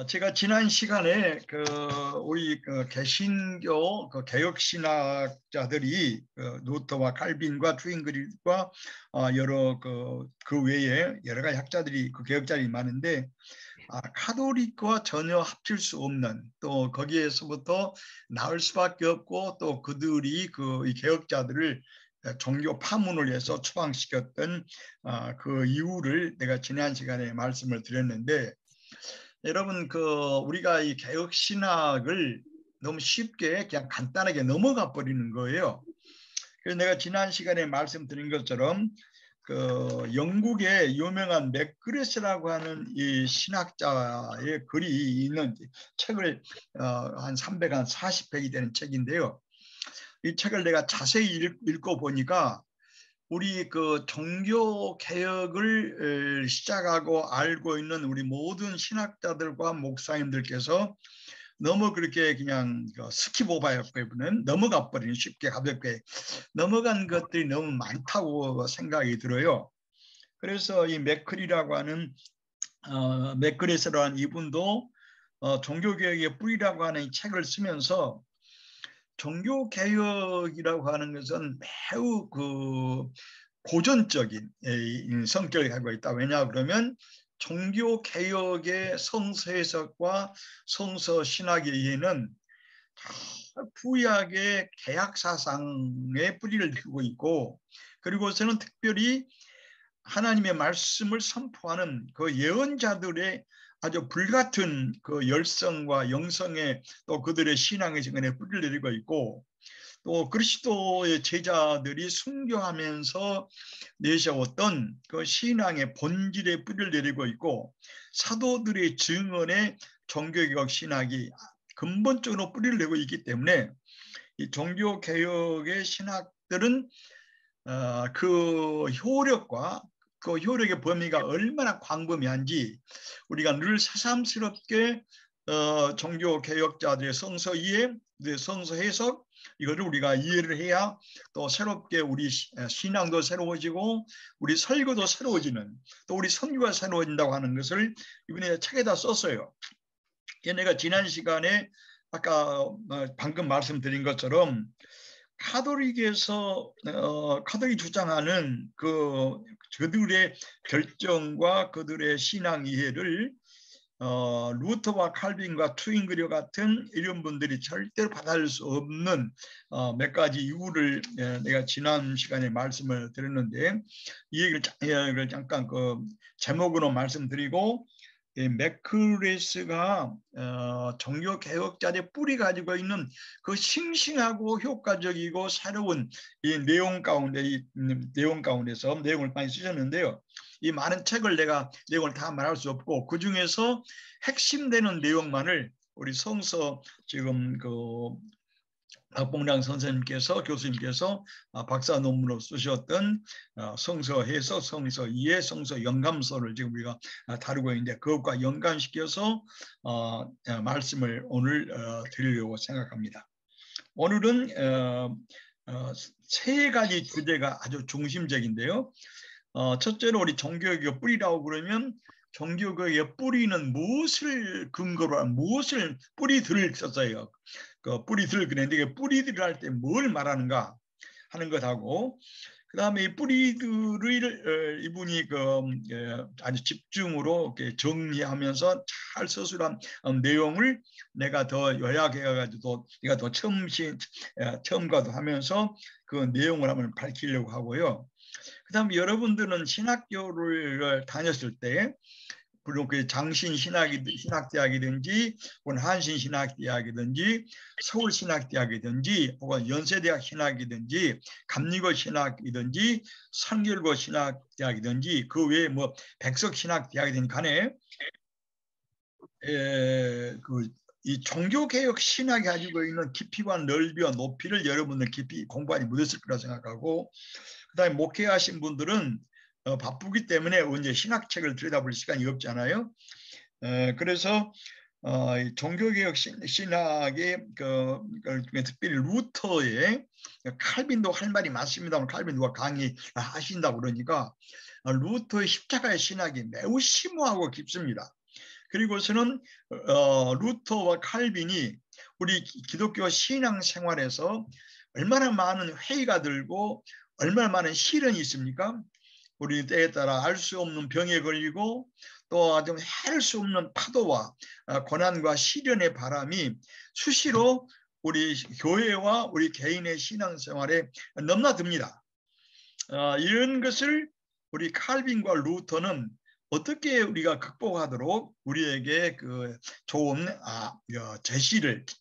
제가 지난 시간에 우리 개신교 개혁 신학자들이 루터와 칼빈과 트윈그릴과 여러 그 외에 여러 가지 학자들이 개혁자들이 많은데 카톨릭과 전혀 합칠 수 없는, 또 거기에서부터 나올 수밖에 없고, 또 그들이 이 개혁자들을 종교 파문을 해서 추방시켰던 그 이유를 내가 지난 시간에 말씀을 드렸는데, 여러분 우리가 이 개혁 신학을 너무 쉽게 그냥 간단하게 넘어가 버리는 거예요. 그래서 내가 지난 시간에 말씀드린 것처럼 영국의 유명한 맥그레스라고 하는 이 신학자의 글이 있는 책을 한 340페이지 되는 책인데요. 이 책을 내가 자세히 읽고 보니까 우리 종교 개혁을 시작하고 알고 있는 우리 모든 신학자들과 목사님들께서 너무 그렇게 그냥 스킵 오버했거든, 넘어가 버리는, 쉽게 가볍게 넘어간 것들이 너무 많다고 생각이 들어요. 그래서 이 맥클이라고 하는 맥그레스라는 이분도 종교개혁의 뿌리라고 하는 이 책을 쓰면서 종교개혁이라고 하는 것은 매우 고전적인 성격을 가지고 있다. 왜냐 그러면 종교개혁의 성서 해석과 성서 신학에 의해는 구약의 개혁 사상의 뿌리를 두고 있고, 그리고서는 특별히 하나님의 말씀을 선포하는 그 예언자들의 아주 불같은 열성과 영성에 또 그들의 신앙의 증언에 뿌리를 내리고 있고, 또 그리스도의 제자들이 순교하면서 내세웠던 그 신앙의 본질에 뿌리를 내리고 있고, 사도들의 증언에 종교개혁 신학이 근본적으로 뿌리를 내고 있기 때문에 이 종교개혁의 신학들은 그 효력과 그 효력의 범위가 얼마나 광범위한지 우리가 늘 새삼스럽게 종교 개혁자들의 성서 이해, 성서 해석, 이거를 우리가 이해를 해야 또 새롭게 우리 신앙도 새로워지고 우리 설교도 새로워지는, 또 우리 선교가 새로워진다고 하는 것을 이번에 책에다 썼어요. 내가 지난 시간에 아까 방금 말씀드린 것처럼 카톨릭에서 카톨릭이 주장하는 그들의 결정과 그들의 신앙 이해를 루터와 칼빈과 트윈그려 같은 이런 분들이 절대로 받아들일 수 없는 몇 가지 이유를 내가 지난 시간에 말씀을 드렸는데, 이 얘기를 잠깐 제목으로 말씀드리고, 맥크레스가 종교 개혁자의 뿌리 가지고 있는 그 싱싱하고 효과적이고 새로운 이 내용 가운데서 내용을 많이 쓰셨는데요. 이 많은 책을 내가 내용을 다 말할 수 없고, 그 중에서 핵심되는 내용만을 우리 성서 지금 박봉량 선생님께서, 교수님께서 박사 논문으로 쓰셨던 성서 해석, 성서 이해, 성서 영감서를 지금 우리가 다루고 있는데, 그것과 연관시켜서 말씀을 오늘 드리려고 생각합니다. 오늘은 세 가지 주제가 아주 중심적인데요. 첫째로 우리 종교개혁의 뿌리라고 그러면, 종교개혁의 뿌리는 무엇을 근거로 한, 무엇을 뿌리들을 썼어요. 그 뿌리들, 그런데 뿌리들을 할 때 뭘 말하는가 하는 것하고, 그 다음에 이 뿌리들을 이분이 아주 집중으로 정리하면서 잘 서술한 내용을 내가 더 요약해가지고 내가 더 처음과도 하면서 그 내용을 한번 밝히려고 하고요. 그 다음에 여러분들은 신학교를 다녔을 때, 물론 장신 신학대학이든지 혹은 한신 신학대학이든지 서울 신학대학이든지 혹은 연세대학 신학이든지 감리고 신학이든지 선결고 신학대학이든지 그 외에 백석 신학대학이든지 간에 이 종교개혁 신학이 가지고 있는 깊이와 넓이와 높이를 여러분들 깊이 공부하니 묻었을 거라 생각하고, 그다음에 목회하신 분들은 바쁘기 때문에 언제 신학책을 들여다볼 시간이 없잖아요. 그래서 종교개혁 신학의 특별히 루터의, 칼빈도 할 말이 많습니다만 칼빈 누가 강의하신다고 그러니까 루터의 십자가의 신학이 매우 심오하고 깊습니다. 그리고서는 루터와 칼빈이 우리 기독교 신앙 생활에서 얼마나 많은 회의가 들고 얼마나 많은 시련이 있습니까? 우리 때에 따라 알 수 없는 병에 걸리고 또 아주 헤아릴 수 없는 파도와 고난과 시련의 바람이 수시로 우리 교회와 우리 개인의 신앙생활에 넘나듭니다. 이런 것을 우리 칼빈과 루터는 어떻게 우리가 극복하도록 우리에게 그 좋은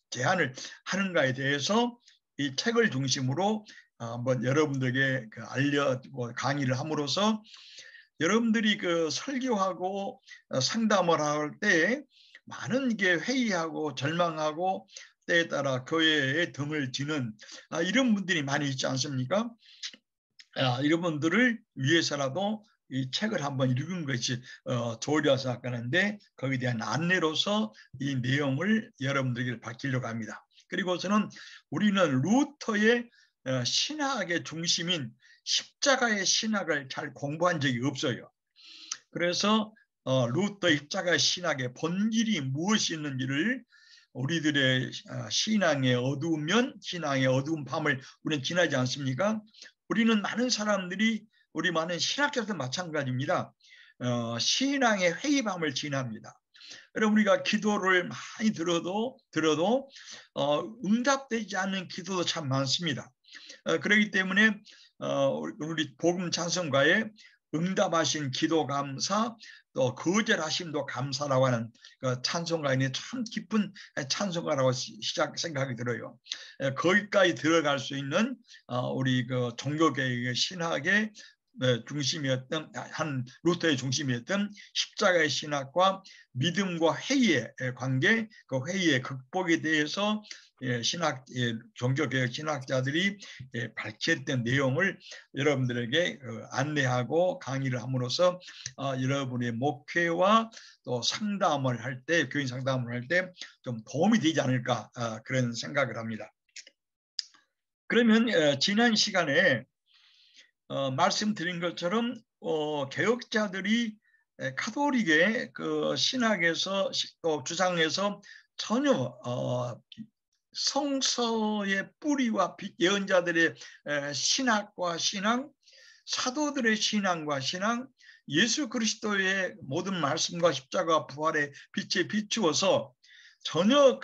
제안을 하는가에 대해서 이 책을 중심으로 한번 여러분들에게 알려주고 강의를 함으로써 여러분들이 그 설교하고 상담을 할 때 많은 게 회의하고 절망하고 때에 따라 교회에 등을 지는 이런 분들이 많이 있지 않습니까? 이런 분들을 위해서라도 이 책을 한번 읽은 것이 좋으리라 생각하는데 거기에 대한 안내로서 이 내용을 여러분들에게 밝히려고 합니다. 그리고서는 우리는 루터의 신학의 중심인 십자가의 신학을 잘 공부한 적이 없어요. 그래서 루터 십자가의 신학의 본질이 무엇이 있는지를 우리들의 신앙의 어두운 밤을 우리는 지나지 않습니까? 우리는 많은 사람들이 우리 많은 신학자도 마찬가지입니다. 신앙의 회의밤을 지납니다. 여러분 우리가 기도를 많이 들어도 응답되지 않는 기도도 참 많습니다. 그렇기 때문에 우리 복음 찬송가에 응답하신 기도 감사 또 거절하심도 감사라고 하는 그 찬송가에 참 깊은 찬송가라고 생각이 들어요. 거기까지 들어갈 수 있는 우리 그 종교개혁의 신학의 중심이었던 한 루터의 중심이었던 십자가의 신학과 믿음과 회의의 관계, 그 회의의 극복에 대해서 종교개혁 신학자들이 밝혔던 내용을 여러분들에게 안내하고 강의를 함으로써 여러분의 목회와 또 상담을 할 때, 교인 상담을 할 때 좀 도움이 되지 않을까 그런 생각을 합니다. 그러면 지난 시간에 말씀드린 것처럼 개혁자들이 가톨릭의 그 신학에서 또 주장에서 전혀 성서의 뿌리와 예언자들의 신학과 신앙, 사도들의 신앙과 신앙, 예수 그리스도의 모든 말씀과 십자가 부활의 빛에 비추어서 전혀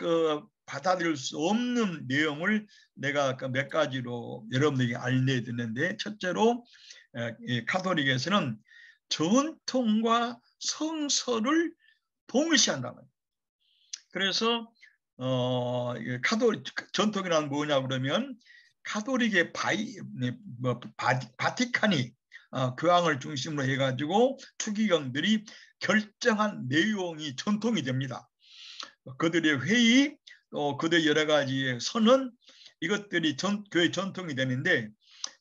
받아들일 수 없는 내용을 내가 몇 가지로 여러분들에게 알려드렸는데, 첫째로 가톨릭에서는 전통과 성서를 동일시한다는 거예요. 그래서 가톨릭 전통이란 뭐냐 그러면 가톨릭의 바티칸이 교황을 중심으로 해가지고 추기경들이 결정한 내용이 전통이 됩니다. 그들의 회의 또 그들의 여러 가지의 선언 이것들이 교회 전통이 되는데,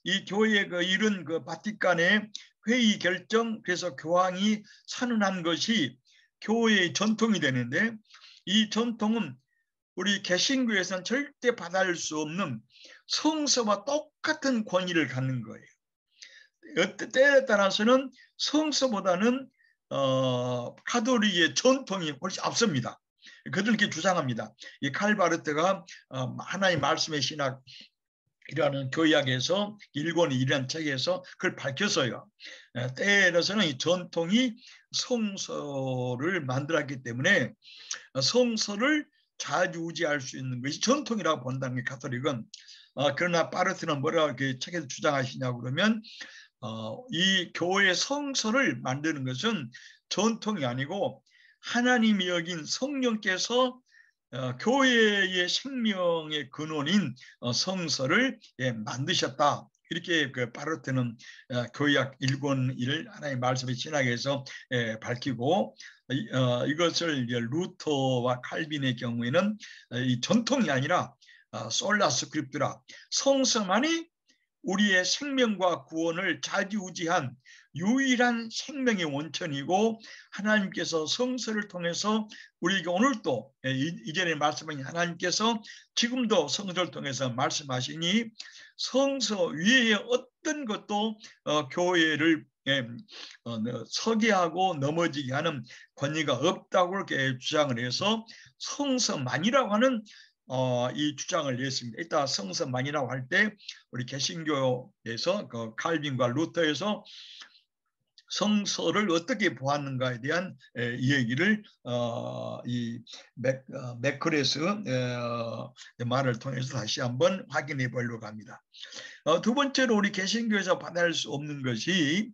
이 교회의 이런 바티칸의 회의 결정, 그래서 교황이 선언한 것이 교회의 전통이 되는데, 이 전통은 우리 개신교에서는 절대 받아들일 수 없는 성서와 똑같은 권위를 갖는 거예요. 때에 따라서는 성서보다는 가톨릭의 전통이 훨씬 앞섭니다. 그들 이렇게 주장합니다. 이 칼바르트가 하나님 말씀의 신학이라는 교약에서 일권이라는 책에서 그걸 밝혔어요. 때에 따라서는 이 전통이 성서를 만들었기 때문에 성서를 좌지우지할 수 있는 것이 전통이라고 본다는 게 가톨릭은. 그러나 바르트는 뭐라고 이렇게 책에서 주장하시냐고 그러면 이 교회의 성서를 만드는 것은 전통이 아니고 하나님이 여긴 성령께서 교회의 생명의 근원인 성서를 만드셨다. 이렇게 바르트는 교약 1권을 하나님의 말씀의 신학에서 밝히고, 이것을 루터와 칼빈의 경우에는 이 전통이 아니라 솔라 스크립투라, 성서만이 우리의 생명과 구원을 좌지우지한 유일한 생명의 원천이고, 하나님께서 성서를 통해서 우리에게 오늘도 이전에 말씀하신 하나님께서 지금도 성서를 통해서 말씀하시니 성서 위에 어떤 것도 교회를 서게 하고 넘어지게 하는 권위가 없다고 그렇게 주장을 해서 성서만이라고 하는 이 주장을 냈습니다. 이따 성서만이라고 할 때 우리 개신교에서 그 칼빈과 루터에서 성서를 어떻게 보았는가에 대한 이야기를 이 맥커레스 말을 통해서 다시 한번 확인해 보려고 합니다. 두 번째로 우리 개신교에서 받아들일 수 없는 것이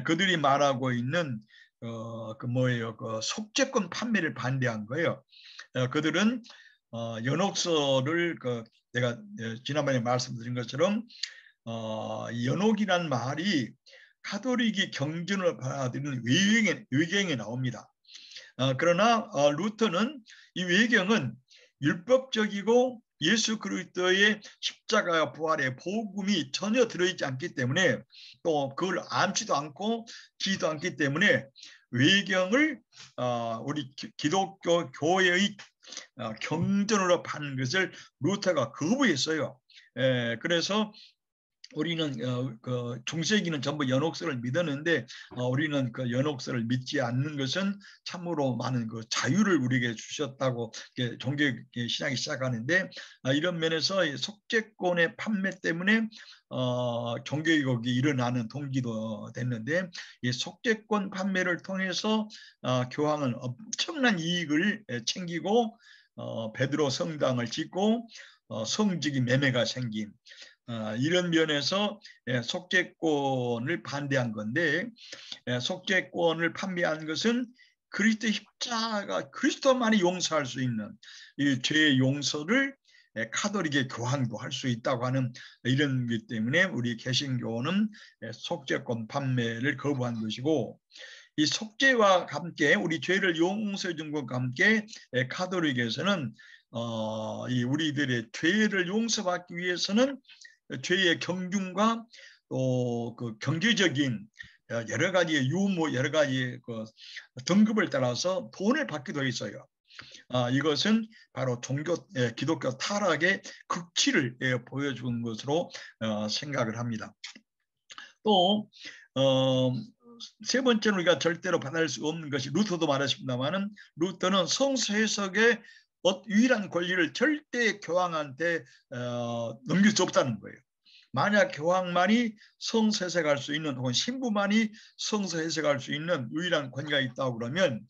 그들이 말하고 있는 그 뭐예요? 그 속죄권 판매를 반대한 거예요. 그들은 연옥서를 내가 지난번에 말씀드린 것처럼 연옥이란 말이 가톨릭이 경전을 받아들이는 외경에 나옵니다. 그러나 루터는 이 외경은 율법적이고 예수 그리스도의 십자가 부활의 복음이 전혀 들어있지 않기 때문에 또 그걸 암지도 않고 지도 않기 때문에 외경을 우리 기독교 교회의 경전으로 받는 것을 루터가 거부했어요. 그래서 우리는 그 중세기는 전부 연옥서를 믿었는데 우리는 그 연옥서를 믿지 않는 것은 참으로 많은 그 자유를 우리에게 주셨다고 종교 신앙이 시작하는데 이런 면에서 속죄권의 판매 때문에 종교개혁이 일어나는 동기도 됐는데 이 속죄권 판매를 통해서 교황은 엄청난 이익을 챙기고 베드로 성당을 짓고 성직이 매매가 생긴 이런 면에서 속죄권을 반대한 건데 속죄권을 판매한 것은 그리스도의 십자가 그리스도만이 용서할 수 있는 이 죄의 용서를 카톨릭의 교황도 할 수 있다고 하는 이런 것 때문에 우리 개신교는 속죄권 판매를 거부한 것이고 이 속죄와 함께 우리 죄를 용서해 준 것과 함께 카톨릭에서는 이 우리들의 죄를 용서받기 위해서는 죄의 경중과 또 그 경제적인 여러 가지의 유무, 여러 가지 그 등급을 따라서 돈을 받기도 있어요. 이것은 바로 기독교 타락의 극치를 보여준 것으로 생각을 합니다. 또 세 번째는 우리가 절대로 받아들일 수 없는 것이 루터도 말했습니다만은 루터는 성서 해석의 유일한 권리를 절대 교황한테 넘길 수 없다는 거예요. 만약 교황만이 성서 해석할 수 있는 혹은 신부만이 성서 해석할 수 있는 유일한 권위가 있다고 그러면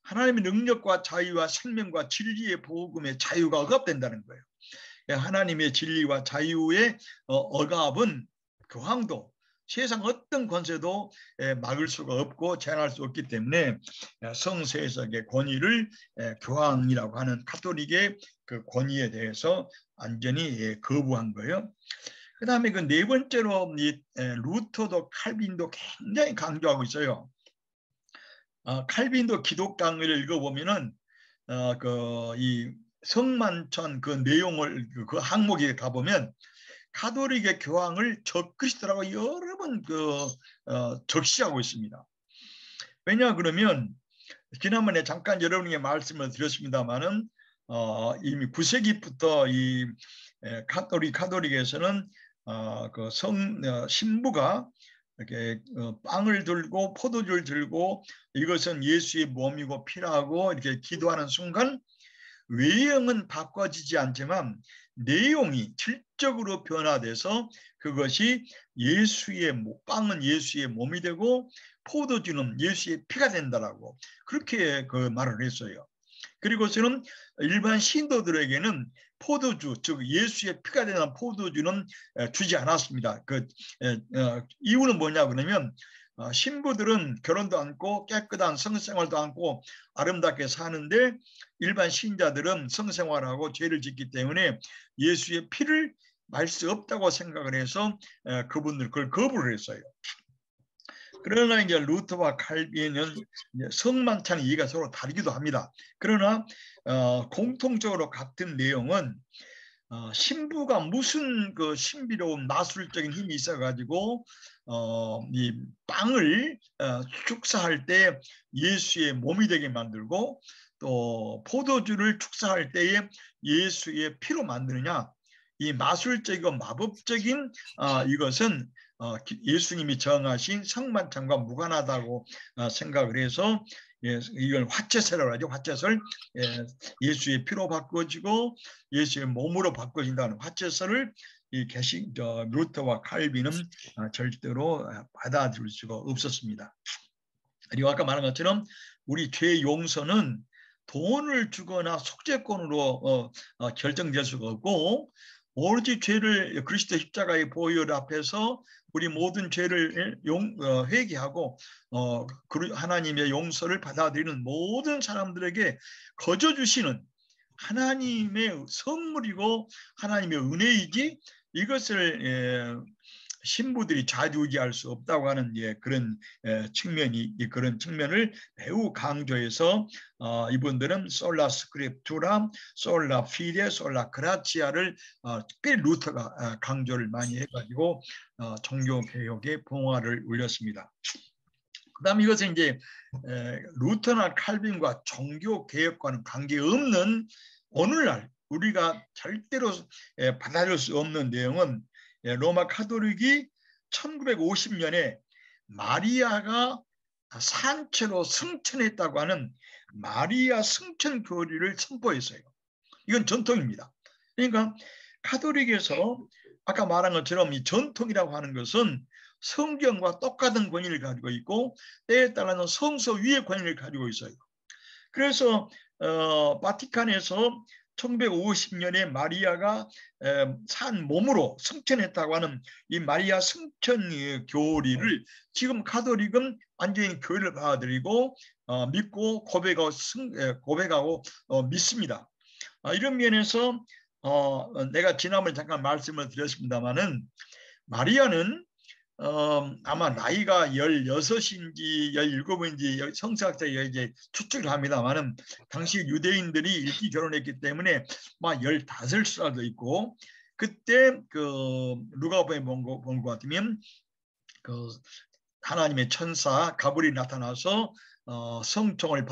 하나님의 능력과 자유와 생명과 진리의 복음의 자유가 억압된다는 거예요. 하나님의 진리와 자유의 억압은 교황도 세상 어떤 권세도 막을 수가 없고 제한할 수 없기 때문에 성서 해석의 권위를 교황이라고 하는 가톨릭의 그 권위에 대해서 완전히 거부한 거예요. 그 다음에 그 네 번째로 루터도 칼빈도 굉장히 강조하고 있어요. 칼빈도 기독 강의를 읽어보면은 이 성만천 그 내용을 그 항목에 가보면 가톨릭의 교황을 적그리스도라고 여러 번 적시하고 있습니다. 왜냐 그러면 지난번에 잠깐 여러분에게 말씀을 드렸습니다만은 이미 9세기부터 이 가톨릭에서는 그 신부가 이렇게 빵을 들고 포도주를 들고 이것은 예수의 몸이고 피라고 이렇게 기도하는 순간 외형은 바꿔지지 않지만 내용이 질적으로 변화돼서 그것이 빵은 예수의 몸이 되고 포도주는 예수의 피가 된다라고 그렇게 그 말을 했어요. 그리고서는 일반 신도들에게는 포도주, 즉 예수의 피가 되는 포도주는 주지 않았습니다. 이유는 뭐냐 그러면 신부들은 결혼도 않고 깨끗한 성생활도 않고 아름답게 사는데 일반 신자들은 성생활하고 죄를 짓기 때문에 예수의 피를 말 수 없다고 생각을 해서 그분들 그걸 거부를 했어요. 그러나 이제 루터와 칼빈은 성만찬 이해가 서로 다르기도 합니다. 그러나 공통적으로 같은 내용은 신부가 무슨 그 신비로운 마술적인 힘이 있어가지고 이 빵을 축사할 때 예수의 몸이 되게 만들고 또 포도주를 축사할 때에 예수의 피로 만드느냐 이 마술적이고 마법적인 이것은 예수님이 정하신 성만찬과 무관하다고 생각을 해서 이걸 화채설이라고 하죠. 화채설, 예수의 피로 바꿔지고 예수의 몸으로 바꿔진다는 화채설을 이 루터와 칼빈은 절대로 받아들일 수가 없었습니다. 그리고 아까 말한 것처럼 우리 죄 용서는 돈을 주거나 속죄권으로 결정될 수가 없고, 오로지 죄를 그리스도 십자가의 보혈 앞에서 우리 모든 죄를 회개하고 하나님의 용서를 받아들이는 모든 사람들에게 거저 주시는 하나님의 선물이고 하나님의 은혜이지, 이것을 신부들이 좌지우지할 수 없다고 하는 그런 측면을 매우 강조해서 이분들은 솔라 스크립투라, 솔라 피데, 솔라 그라치아를 특별히 루터가 강조를 많이 해가지고 종교 개혁의 봉화를 울렸습니다. 그다음 이것은 이제 루터나 칼빈과 종교 개혁과는 관계없는 오늘날 우리가 절대로 받아들일 수 없는 내용은 로마 카톨릭이 1950년에 마리아가 산채로 승천했다고 하는 마리아 승천 교리를 선포했어요. 이건 전통입니다. 그러니까 카톨릭에서 아까 말한 것처럼 이 전통이라고 하는 것은 성경과 똑같은 권위를 가지고 있고 때에 따라서 성서 위의 권위를 가지고 있어요. 그래서 바티칸에서 1950년에 마리아가 산 몸으로 승천했다고 하는 이 마리아 승천 교리를 지금 카톨릭은 완전히 교리를 받아들이고 믿고 고백하고 믿습니다. 이런 면에서 내가 지난번에 잠깐 말씀을 드렸습니다마는 마리아는 아마 나이가 16인지 17인지 성서학자가 이제 추측을 합니다만은 당시 유대인들이 일찍 결혼했기 때문에 막 15살도 있고, 그때 그 누가복음에 본 것 같으면 그 하나님의 천사 가브리엘이 나타나서 성총을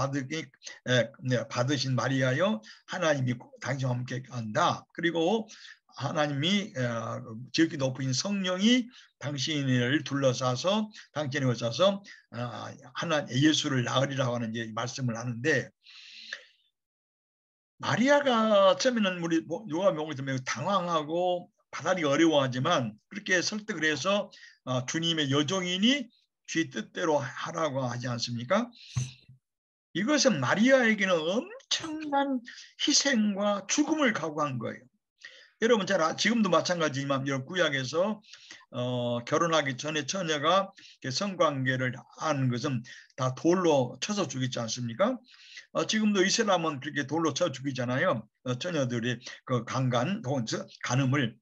받으신 마리아여, 하나님이 당신과 함께 한다. 그리고 하나님이 지극히 높으신 성령이 당신을 둘러싸서 당신을 둘러싸서 예수를 낳으리라고 하는 이제 말씀을 하는데, 마리아가 처음에는 우리 누가복음을 보면 당황하고 받아들이기 어려워하지만 그렇게 설득을 해서 주님의 여종이니 주의 뜻대로 하라고 하지 않습니까? 이것은 마리아에게는 엄청난 희생과 죽음을 각오한 거예요. 여러분 지금도 마찬가지지만 이런 구약에서 결혼하기 전에 처녀가 성관계를 하는 것은 다 돌로 쳐서 죽이지 않습니까? 지금도 이슬람은 그렇게 돌로 쳐 죽이잖아요. 처녀들이 그 간음을.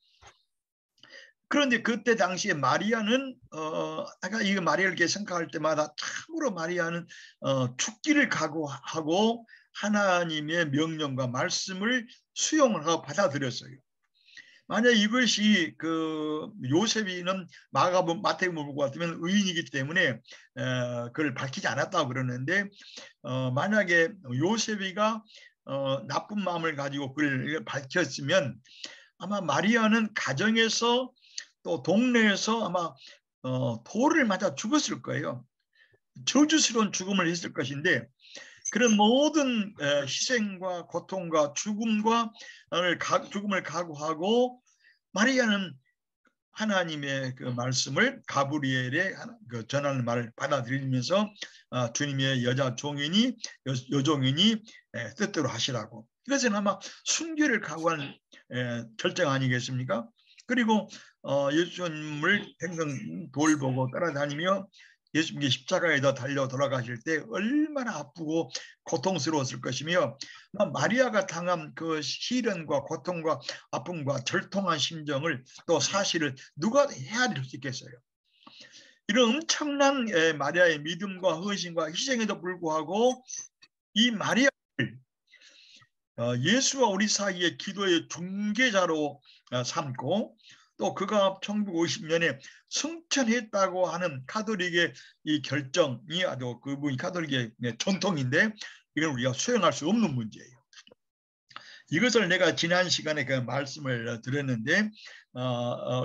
그런데 그때 당시에 마리아는 아까 이 마리아를 이렇게 생각할 때마다 참으로 마리아는 죽기를 각오하고 하나님의 명령과 말씀을 수용을 하고 받아들였어요. 만약 이것이 그 요셉이는 마태복음 보고 같으면 의인이기 때문에 그걸 밝히지 않았다고 그러는데, 만약에 요셉이가 나쁜 마음을 가지고 그걸 밝혔으면 아마 마리아는 가정에서 또 동네에서 아마 돌을 맞아 죽었을 거예요. 저주스러운 죽음을 했을 것인데, 그런 모든 희생과 고통과 죽음을 각오하고 마리아는 하나님의 그 말씀을 가브리엘의 그 전하는 말을 받아들이면서 주님의 여자 종이니 여종이니 뜻대로 하시라고. 이것은 아마 순교를 각오한 결정 아니겠습니까? 그리고 예수님을 행성 돌보고 따라다니며 예수님께 십자가에다 달려 돌아가실 때 얼마나 아프고 고통스러웠을 것이며, 마리아가 당한 그 시련과 고통과 아픔과 절통한 심정을 또 사실을 누가 헤아릴 수 있겠어요? 이런 엄청난 마리아의 믿음과 헌신과 희생에도 불구하고 이 마리아를 예수와 우리 사이의 기도의 중개자로 삼고, 또 그가 1950년에 승천했다고 하는 카톨릭의 이 결정이 아주 그분이 카톨릭의 전통인데, 이건 우리가 수용할 수 없는 문제예요. 이것을 내가 지난 시간에 그 말씀을 드렸는데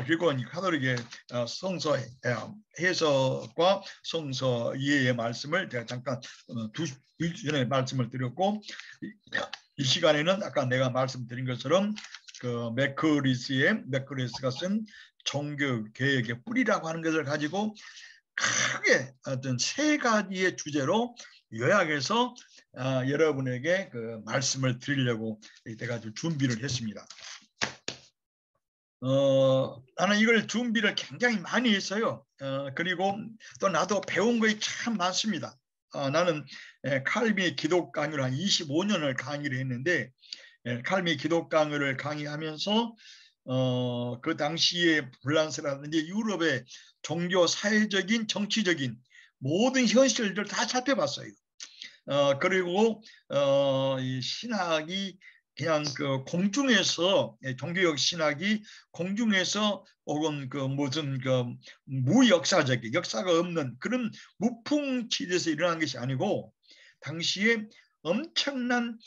그리고 가톨릭의 성서 해석과 성서 이해의 말씀을 제가 잠깐 일 전에 말씀을 드렸고 이 시간에는 아까 내가 말씀드린 것처럼 그 맥커리스가 쓴 종교 개혁의 뿌리라고 하는 것을 가지고 크게 어떤 세 가지의 주제로 요약해서 여러분에게 그 말씀을 드리려고 이때가 준비를 했습니다. 나는 이걸 준비를 굉장히 많이 했어요. 그리고 또 나도 배운 것이 참 많습니다. 나는 칼빈의 기독 강의를 한 25년을 강의를 했는데 칼빈의 기독 강의를 강의하면서 그 당시에 불란스라든지 유럽의 종교, 사회적인, 정치적인 모든 현실들 다 살펴봤어요. 그리고 이 신학이 그냥 그 공중에서 종교적 신학이 공중에서 혹은 그 무슨 그 무역사적인 역사가 없는 그런 무풍지대에서 일어난 것이 아니고 당시에 엄청난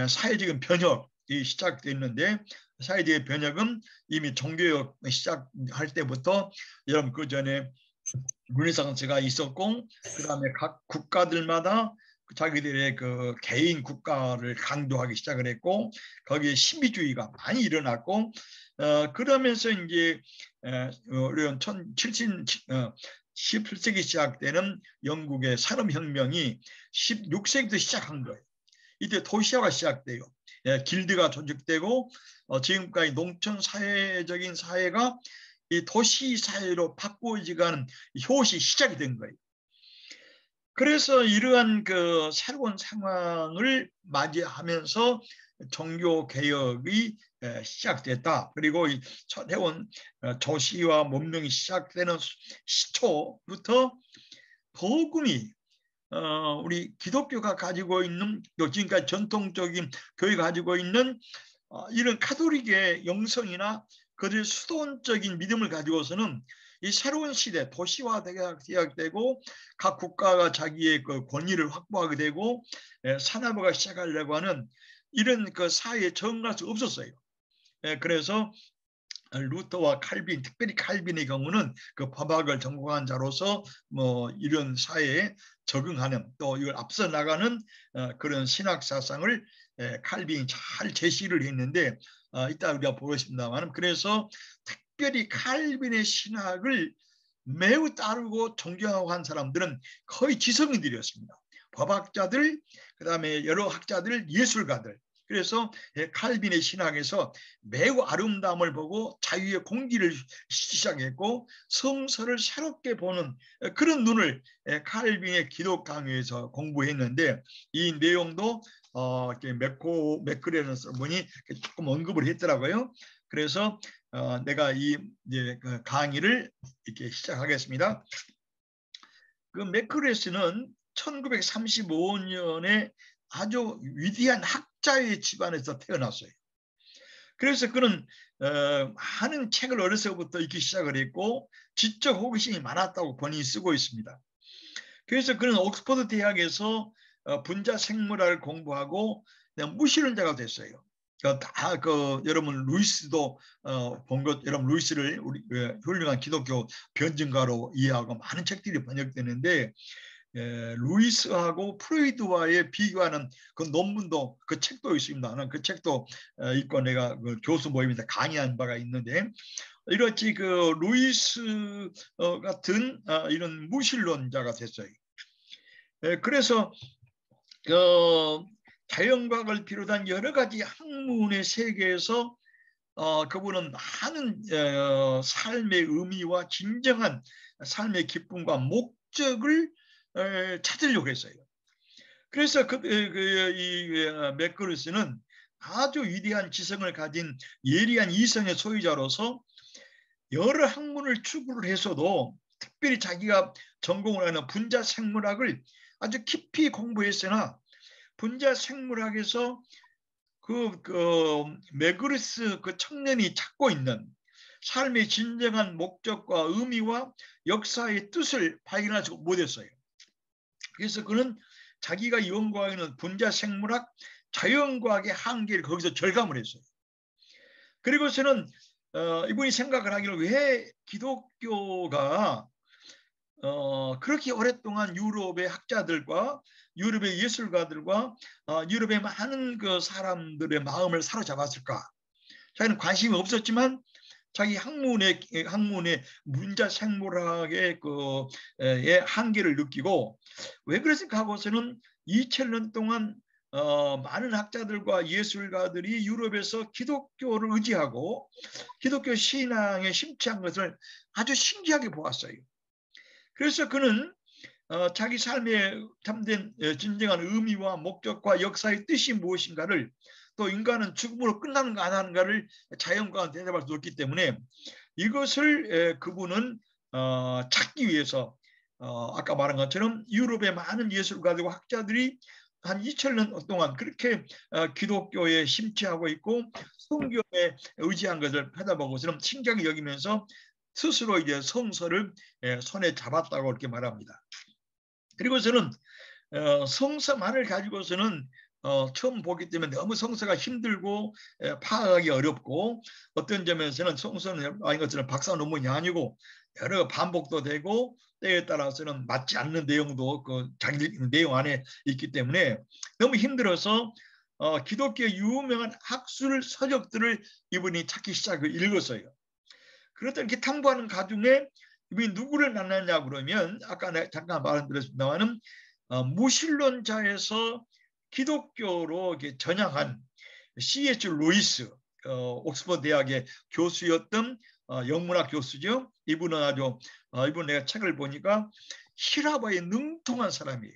사회적인 변혁이 시작됐는데 사회적인 변혁은 이미 종교역 시작할 때부터 여러분 그 전에 르네상스가 있었고 그 다음에 각 국가들마다 자기들의 그 개인 국가를 강조하기 시작을 했고 거기에 신비주의가 많이 일어났고 그러면서 이제 이런 17세기 시작되는 영국의 산업혁명이 16세기부터 시작한 거예요. 이때 도시화가 시작돼요. 길드가 조직되고 지금까지 농촌 사회적인 사회가 이 도시 사회로 바꾸어지는 효시 시작이 된 거예요. 그래서 이러한 그 새로운 상황을 맞이하면서 종교 개혁이 시작됐다. 그리고 이 새로운 조시와 문명이 시작되는 시초부터 복음이 우리 기독교가 가지고 있는 지금까지 전통적인 교회가 가지고 있는 이런 카톨릭의 영성이나 그들의 수도원적인 믿음을 가지고서는 이 새로운 시대 도시화가 시작되고 각 국가가 자기의 그 권위를 확보하게 되고 산업화가 시작하려고 하는 이런 그 사회에 적응할 수 없었어요. 그래서 루터와 칼빈, 특별히 칼빈의 경우는 그 법학을 전공한 자로서 뭐 이런 사회에 적응하는 또 이걸 앞서 나가는 그런 신학 사상을 칼빈이 잘 제시를 했는데 이따 우리가 보겠습니다만 그래서 특별히 칼빈의 신학을 매우 따르고 존경하고 한 사람들은 거의 지성인들이었습니다. 법학자들, 그다음에 여러 학자들, 예술가들. 그래서 칼빈의 신학에서 매우 아름다움을 보고 자유의 공기를 시작했고 성서를 새롭게 보는 그런 눈을 칼빈의 기독 강의에서 공부했는데 이 내용도 맥크레는 분이 조금 언급을 했더라고요. 그래서 내가 이 이제 그 강의를 이렇게 시작하겠습니다. 그 맥크레스는 1935년에 아주 위대한 학자의 집안에서 태어났어요. 그래서 그는 많은 책을 어려서부터 읽기 시작을 했고 지적 호기심이 많았다고 본인이 쓰고 있습니다. 그래서 그는 옥스퍼드 대학에서 분자 생물학을 공부하고 무신론자가 됐어요. 다 여러분 루이스도 본 것, 여러분 루이스를 우리 훌륭한 기독교 변증가로 이해하고 많은 책들이 번역되는데 루이스하고 프로이드와의 비교하는 그 논문도 그 책도 있습니다. 나는 그 책도 읽고 내가 그 교수 모임에서 강의한 바가 있는데 이렇게 그 루이스 같은 이런 무신론자가 됐어요. 그래서 자연과학을 비롯한 여러 가지 학문의 세계에서 그분은 많은 삶의 의미와 진정한 삶의 기쁨과 목적을 찾으려고 했어요. 그래서 이 맥거리스는 아주 위대한 지성을 가진 예리한 이성의 소유자로서 여러 학문을 추구를 해서도 특별히 자기가 전공을 하는 분자 생물학을 아주 깊이 공부했으나 분자 생물학에서 그 맥거리스 그 청년이 찾고 있는 삶의 진정한 목적과 의미와 역사의 뜻을 발견하지 못했어요. 그래서 그는 자기가 연구하는 분자 생물학 자연과학의 한계를 거기서 절감을 했어요. 그리고서는 이분이 생각을 하기를 왜 기독교가 그렇게 오랫동안 유럽의 학자들과 유럽의 예술가들과 유럽의 많은 그 사람들의 마음을 사로잡았을까? 자기는 관심이 없었지만 자기 학문의 문자 생물학의 의 한계를 느끼고 왜 그랬을까 하고서는 2000년 동안 많은 학자들과 예술가들이 유럽에서 기독교를 의지하고 기독교 신앙에 심취한 것을 아주 신기하게 보았어요. 그래서 그는 자기 삶의 참된 진정한 의미와 목적과 역사의 뜻이 무엇인가를 또 인간은 죽음으로 끝나는가 안 하는가를 자연과는 대답할 수 없기 때문에 이것을 그분은 찾기 위해서 아까 말한 것처럼 유럽의 많은 예술가들과 학자들이 한 2000년 동안 그렇게 기독교에 심취하고 있고 성경에 의지한 것을 찾아보고서는 신기하게 여기면서 스스로 이제 성서를 손에 잡았다고 이렇게 말합니다. 그리고 저는 성서만을 가지고서는 처음 보기 때문에 너무 성서가 힘들고 파악하기 어렵고 어떤 점에서는 성서는 아닌 것처럼 박사 논문이 아니고 여러 반복도 되고 때에 따라서는 맞지 않는 내용도 그 자기 내용 안에 있기 때문에 너무 힘들어서 기독교 유명한 학술 서적들을 이분이 찾기 시작을 읽었어요. 그랬더니 이렇게 탐구하는 가중에 이분이 누구를 만났냐 그러면 아까 내가 잠깐 말씀드렸습니다만은 무신론자에서 기독교로 전향한 C.H. 루이스 옥스퍼드 대학의 교수였던 영문학 교수죠. 이분은 아주 이분 내가 책을 보니까 히라바에 능통한 사람이에요.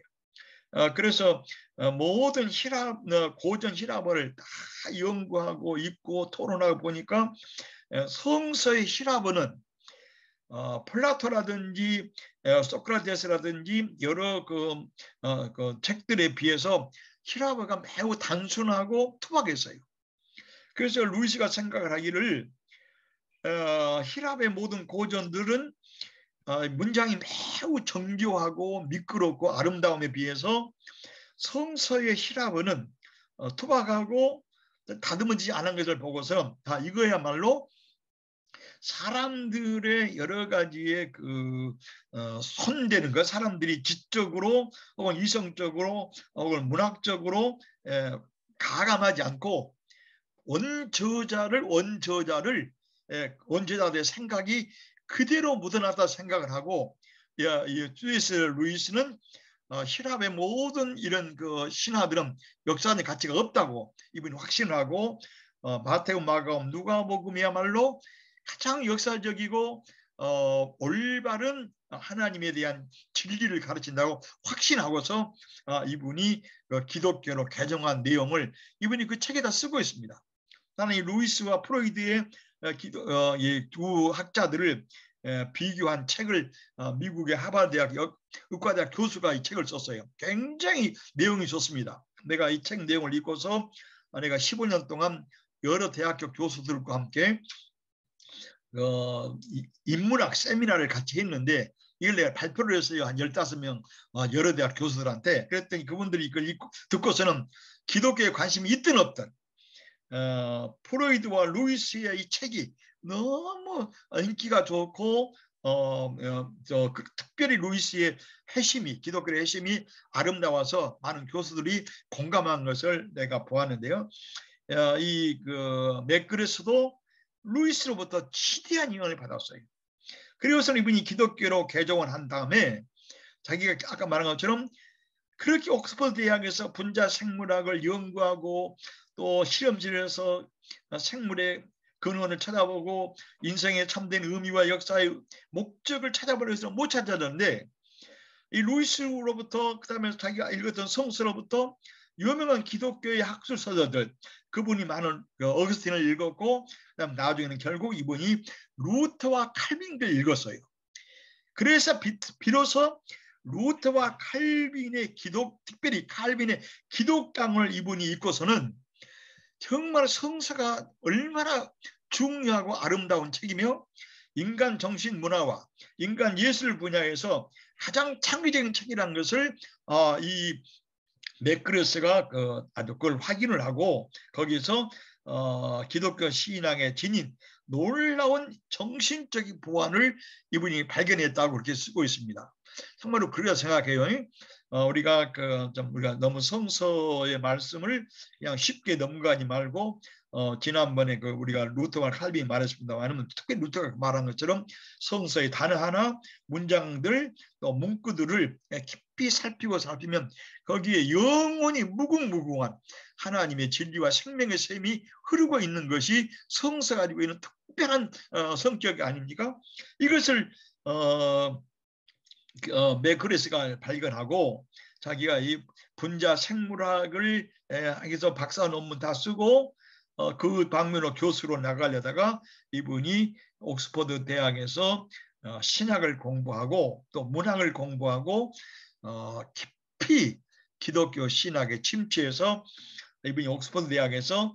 그래서 모든 고전 히라바를 다 연구하고 읽고 토론하고 보니까 성서의 히라바는 플라토라든지 소크라테스라든지 여러 그 책들에 비해서 히라바가 매우 단순하고 투박했어요. 그래서 루이스가 생각을 하기를 히라바의 모든 고전들은 문장이 매우 정교하고 미끄럽고 아름다움에 비해서 성서의 히라바는 투박하고 다듬어지지 않은 것을 보고서 이거야말로 사람들의 여러 가지의 손대는 것, 사람들이 지적으로 혹은 이성적으로 혹은 문학적으로 가감하지 않고 원저자들의 생각이 그대로 묻어났다 생각을 하고 C.S. 루이스는 히랍의 모든 이런 신화들은 역사적 가치가 없다고 이분이 확신하고 마태복음, 마가복음, 누가복음이야말로 가장 역사적이고 올바른 하나님에 대한 진리를 가르친다고 확신하고서 이분이 기독교로 개정한 내용을 이분이 그 책에다 쓰고 있습니다. 나는 이 루이스와 프로이드의 두 학자들을 비교한 책을 미국의 하버드대학 의과대학 교수가 이 책을 썼어요. 굉장히 내용이 좋습니다. 내가 이 책 내용을 읽고서 내가 15년 동안 여러 대학교 교수들과 함께 인문학 세미나를 같이 했는데 이걸 내가 발표를 했어요. 한 15명 여러 대학 교수들한테. 그랬더니 그분들이 이걸 듣고서는 기독교에 관심이 있든 없든 프로이드와 루이스의 이 책이 너무 인기가 좋고 특별히 루이스의 회심이 기독교의 회심이 아름다워서 많은 교수들이 공감한 것을 내가 보았는데요. 이 맥그레스도 루이스로부터 지대한 영향을 받았어요. 그리고서는 이분이 기독교로 개종을 한 다음에 자기가 아까 말한 것처럼 그렇게 옥스퍼드 대학에서 분자 생물학을 연구하고 또 실험실에서 생물의 근원을 찾아보고 인생의 참된 의미와 역사의 목적을 찾아보려서 못 찾았는데 이 루이스로부터 그다음에 자기가 읽었던 성서로부터 유명한 기독교의 학술 서적들 그분이 많은 어거스틴을 읽었고 그다음 나중에는 결국 이분이 루터와 칼빈을 읽었어요. 그래서 비로소 루터와 칼빈의 특별히 칼빈의 기독강을 이분이 읽고서는 정말 성서가 얼마나 중요하고 아름다운 책이며 인간 정신 문화와 인간 예술 분야에서 가장 창의적인 책이라는 것을 이 맥그레스가 아주 그걸 확인을 하고 거기서 기독교 신앙의 진인 놀라운 정신적인 보완을 이분이 발견했다고 그렇게 쓰고 있습니다. 정말로 그렇게 생각해요. 우리가 우리가 너무 성서의 말씀을 그냥 쉽게 넘어가지 말고 지난번에 우리가 루터와 칼빈이 말했습니다만 특히 루터가 말한 것처럼 성서의 단어 하나, 문장들 또 문구들을 깊이 살피면 거기에 영원히 무궁무궁한 하나님의 진리와 생명의 샘이 흐르고 있는 것이 성서가 가지고 있는 특별한 성격이 아닙니까? 이것을 맥그레스가 발견하고 자기가 이 분자 생물학을 해서 박사 논문 다 쓰고 그 방면으로 교수로 나가려다가 이분이 옥스퍼드 대학에서 신학을 공부하고 또 문학을 공부하고 깊이 기독교 신학에 침투해서 이분이 옥스퍼드 대학에서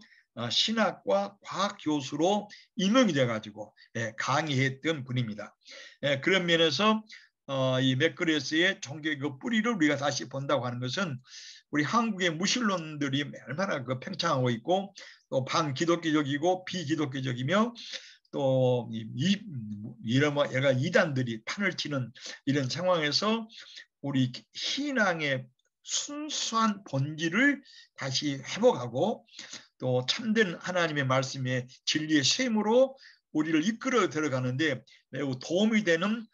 신학과 과학 교수로 임명이 돼가지고 강의했던 분입니다. 그런 면에서 이 맥그레스의 종교의 그 뿌리를 우리가 다시 본다고 하는 것은 우리 한국의 무신론들이 얼마나 팽창하고 있고 또 반기독교적이고 비기독교적이며 또 이런 여러 이단들이 판을 치는 이런 상황에서 우리 신앙의 순수한 본질을 다시 회복하고 또 참된 하나님의 말씀의 진리의 셈으로 우리를 이끌어 들어가는데 매우 도움이 되는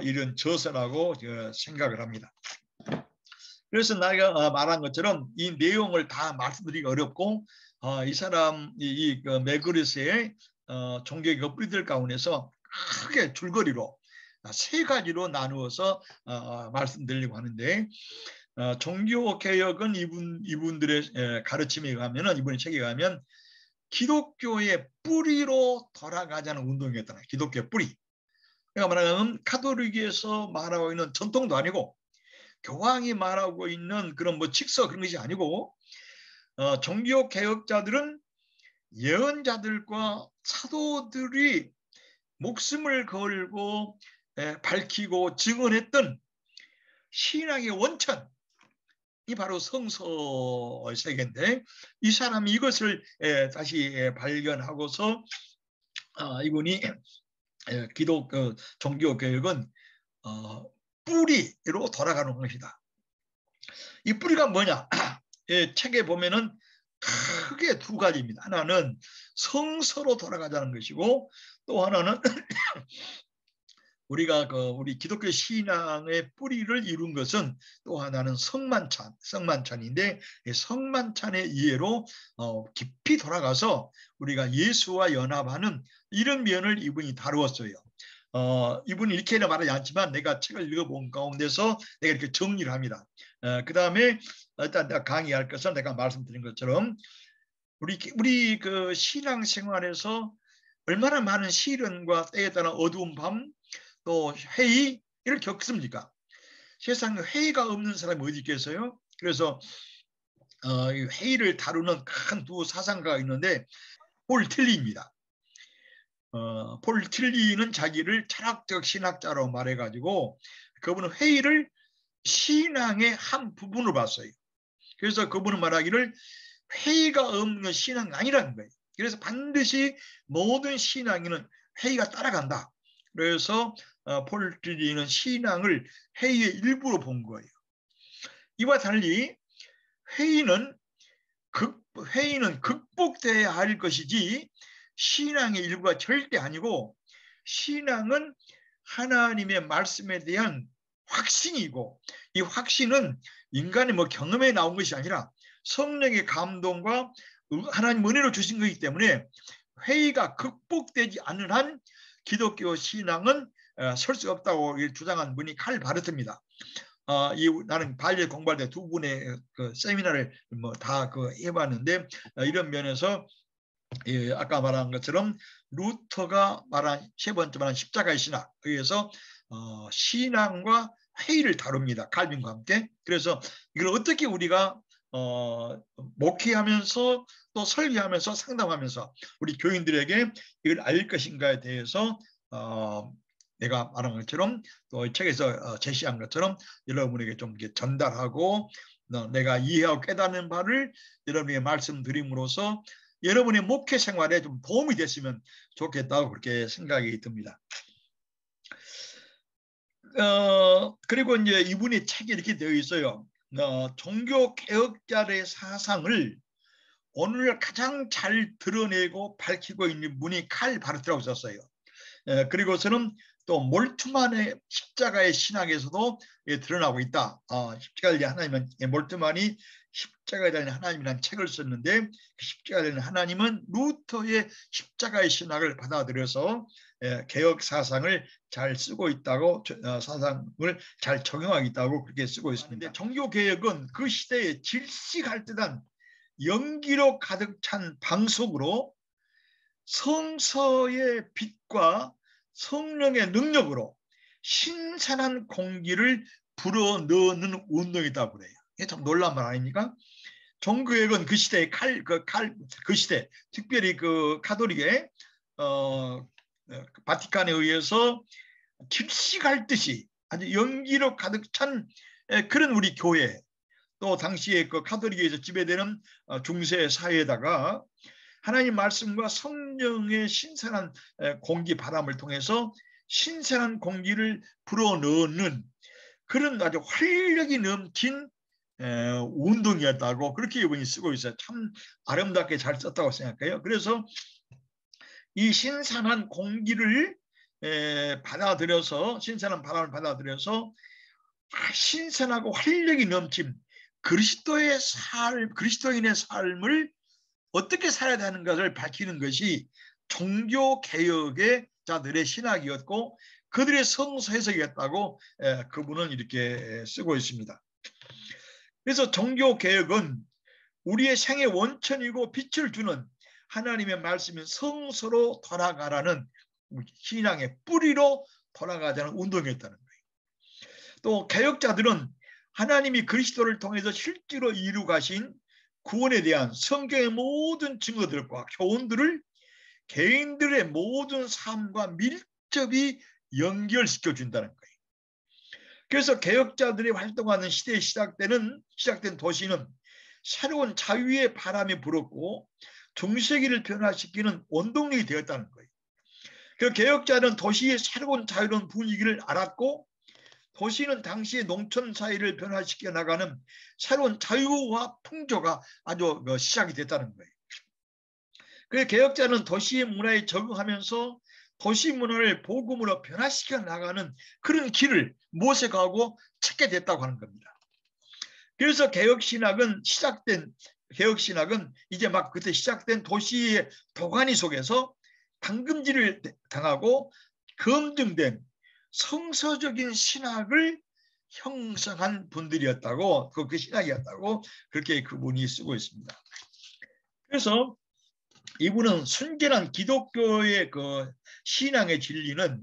이런 저서라고 생각을 합니다. 그래서 내가 말한 것처럼 이 내용을 다 말씀드리기 어렵고 이 사람 이 맥그레스의 종교의 뿌리들 가운데서 크게 줄거리로 세 가지로 나누어서 말씀드리려고 하는데 종교 개혁은 이분들의 가르침에 가면은 이분의 책에 가면 기독교의 뿌리로 돌아가자는 운동이었잖아요. 기독교의 뿌리. 그러니까 말하자면 카톨릭에서 말하고 있는 전통도 아니고 교황이 말하고 있는 그런 직서 그런 것이 아니고 종교 개혁자들은 예언자들과 사도들이 목숨을 걸고 밝히고 증언했던 신앙의 원천이 바로 성서의 세계인데 이 사람이 이것을 다시 발견하고서 이분이 종교 개혁은 뿌리로 돌아가는 것이다. 이 뿌리가 뭐냐? 책에 보면은 크게 두 가지입니다. 하나는 성서로 돌아가자는 것이고 또 하나는 우리가 우리 기독교 신앙의 뿌리를 이룬 것은 또 하나는 성만찬인데 성만찬의 이해로 깊이 돌아가서 우리가 예수와 연합하는 이런 면을 이분이 다루었어요. 이분이 이렇게는 말하지 않지만 내가 책을 읽어본 가운데서 내가 이렇게 정리를 합니다. 그 다음에 일단 내가 강의할 것은 내가 말씀드린 것처럼 우리 그 신앙생활에서 얼마나 많은 시련과 때에 따른 어두운 밤 또 회의를 겪습니까? 세상에 회의가 없는 사람이 어디 있겠어요? 그래서 회의를 다루는 큰 두 사상가가 있는데 폴 틸리입니다. 폴 틸리는 자기를 철학적 신학자로 말해가지고 그분은 회의를 신앙의 한 부분으로 봤어요. 그래서 그분은 말하기를 회의가 없는 신앙이 아니라는 거예요. 그래서 반드시 모든 신앙인은 회의가 따라간다. 그래서 폴 틸리는 신앙을 회의의 일부로 본 거예요. 이와 달리 회의는 극복돼야 할 것이지 신앙의 일부가 절대 아니고 신앙은 하나님의 말씀에 대한 확신이고 이 확신은 인간의 경험에 나온 것이 아니라 성령의 감동과 하나님 은혜로 주신 것이기 때문에 회의가 극복되지 않는 한 기독교 신앙은 설 수 없다고 주장한 분이 칼 바르트입니다. 나는 발레 공부할 때 두 분의 세미나를 다 해봤는데 이런 면에서 아까 말한 것처럼 루터가 말한 세 번째 말한 십자가의 신학 의해서 신앙과 회의를 다룹니다. 칼빈과 함께. 그래서 이걸 어떻게 우리가 목회하면서 또 설교하면서 상담하면서 우리 교인들에게 이걸 알릴 것인가에 대해서 내가 말한 것처럼 또 책에서 제시한 것처럼 여러분에게 좀 전달하고 내가 이해하고 깨닫는 바를 여러분에게 말씀드림으로써 여러분의 목회 생활에 좀 도움이 됐으면 좋겠다고 그렇게 생각이 듭니다. 그리고 이제 이분의 책이 이렇게 되어 있어요. 종교 개혁자의 사상을 오늘 가장 잘 드러내고 밝히고 있는 분이 칼 바르트라고 썼어요. 그리고서는 또 몰트만의 십자가의 신학에서도 드러나고 있다. 십자가에 대한 하나님은 몰트만이 십자가에 대한 하나님이라는 책을 썼는데 그 십자가에 대한 하나님은 루터의 십자가의 신학을 받아들여서 개혁 사상을 잘 쓰고 있다고, 사상을 잘 적용하고 있다고 그렇게 쓰고 있습니다. 종교 개혁은 그 시대에 질식할 듯한 연기로 가득 찬 방송으로 성서의 빛과 성령의 능력으로 신선한 공기를 불어넣는 운동이다 그래요. 이게 참 놀라운 말 아닙니까? 종교개혁은 그 시대의 그 시대, 특별히 그 가톨릭의 바티칸에 의해서 질식할 듯이 아주 연기로 가득 찬 그런 우리 교회, 또 당시에 그 가톨릭에서 지배되는 중세 사회에다가 하나님 말씀과 성령의 신선한 공기 바람을 통해서 신선한 공기를 불어넣는 그런 아주 활력이 넘친 운동이었다고 그렇게 이분이 쓰고 있어요. 참 아름답게 잘 썼다고 생각해요. 그래서 이 신선한 공기를 받아들여서, 신선한 바람을 받아들여서 신선하고 활력이 넘친 그리스도인의 삶을 어떻게 살아야 되는 것을 밝히는 것이 종교개혁의 자들의 신학이었고 그들의 성서 해석이었다고 그분은 이렇게 쓰고 있습니다. 그래서 종교개혁은 우리의 생의 원천이고 빛을 주는 하나님의 말씀인 성서로 돌아가라는 신앙의 뿌리로 돌아가자는 운동이었다는 거예요. 또 개혁자들은 하나님이 그리스도를 통해서 실제로 이루 가신 구원에 대한 성경의 모든 증거들과 교훈들을 개인들의 모든 삶과 밀접히 연결시켜 준다는 거예요. 그래서 개혁자들이 활동하는 시대에 시작된 도시는 새로운 자유의 바람이 불었고 중세기를 변화시키는 원동력이 되었다는 거예요. 그 개혁자는 도시의 새로운 자유로운 분위기를 알았고 도시는 당시의 농촌 사회를 변화시켜 나가는 새로운 자유와 풍조가 아주 시작이 됐다는 거예요. 그래서 개혁자는 도시의 문화에 적응하면서 도시 문화를 복음으로 변화시켜 나가는 그런 길을 모색하고 찾게 됐다고 하는 겁니다. 그래서 개혁신학은 이제 막 그때 시작된 도시의 도가니 속에서 당금질을 당하고 검증된 성서적인 신학을 형성한 분들이었다고, 그 신학이었다고 그렇게 그분이 쓰고 있습니다. 그래서 이분은 순결한 기독교의 그 신앙의 진리는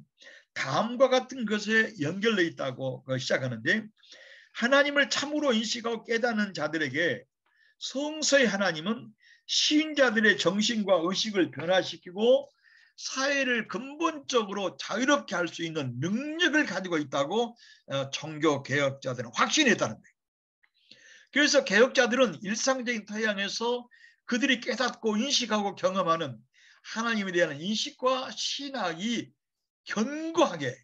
다음과 같은 것에 연결되어 있다고 시작하는데, 하나님을 참으로 인식하고 깨닫는 자들에게 성서의 하나님은 시인자들의 정신과 의식을 변화시키고 사회를 근본적으로 자유롭게 할 수 있는 능력을 가지고 있다고 종교 개혁자들은 확신했다는 거예요. 그래서 개혁자들은 일상적인 토양에서 그들이 깨닫고 인식하고 경험하는 하나님에 대한 인식과 신학이 견고하게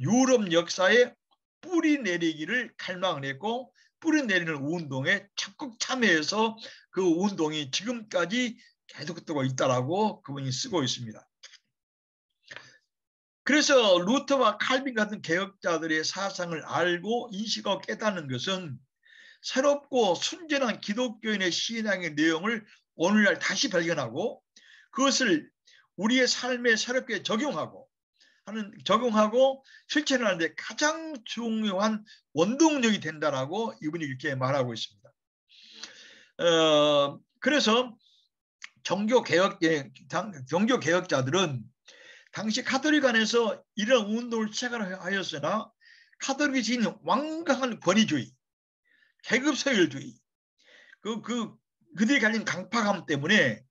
유럽 역사에 뿌리 내리기를 갈망을 했고, 뿌리 내리는 운동에 적극 참여해서 그 운동이 지금까지 계속되고 있다라고 그분이 쓰고 있습니다. 그래서 루터와 칼빈 같은 개혁자들의 사상을 알고 인식하고 깨닫는 것은 새롭고 순전한 기독교인의 신앙의 내용을 오늘날 다시 발견하고 그것을 우리의 삶에 새롭게 적용하고 실천하는 데 가장 중요한 원동력이 된다라고 이분이 이렇게 말하고 있습니다. 그래서 종교 개혁자들은 당시 가톨릭 안에서 이런 운동을 시작하였으나 가톨릭이 지닌 완강한 권위주의, 계급서열주의, 그들이 가진 강팍함 때문에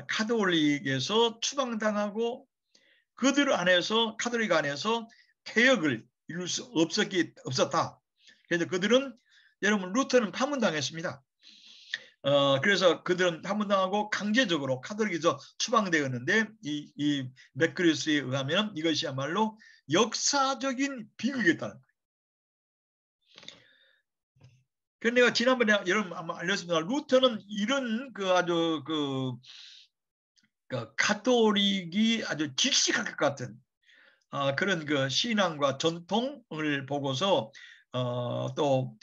가톨릭에서 추방당하고 가톨릭 안에서 개혁을 이룰 수 없었다. 그래서 그들은 여러분 루터는 파문당했습니다. 그래서 그들은 파문당하고 강제적으로 카톨릭에서 추방되었는데 이 맥그리스에 의하면 이것이야말로 역사적인 비극이었다는 거예요. 그래서 내가 지난번에 여러분 아마 알렸습니다. 루터는 이런 아주 가톨릭이 아주 직시할 것 같은 그런 신앙과 전통을 보고서 또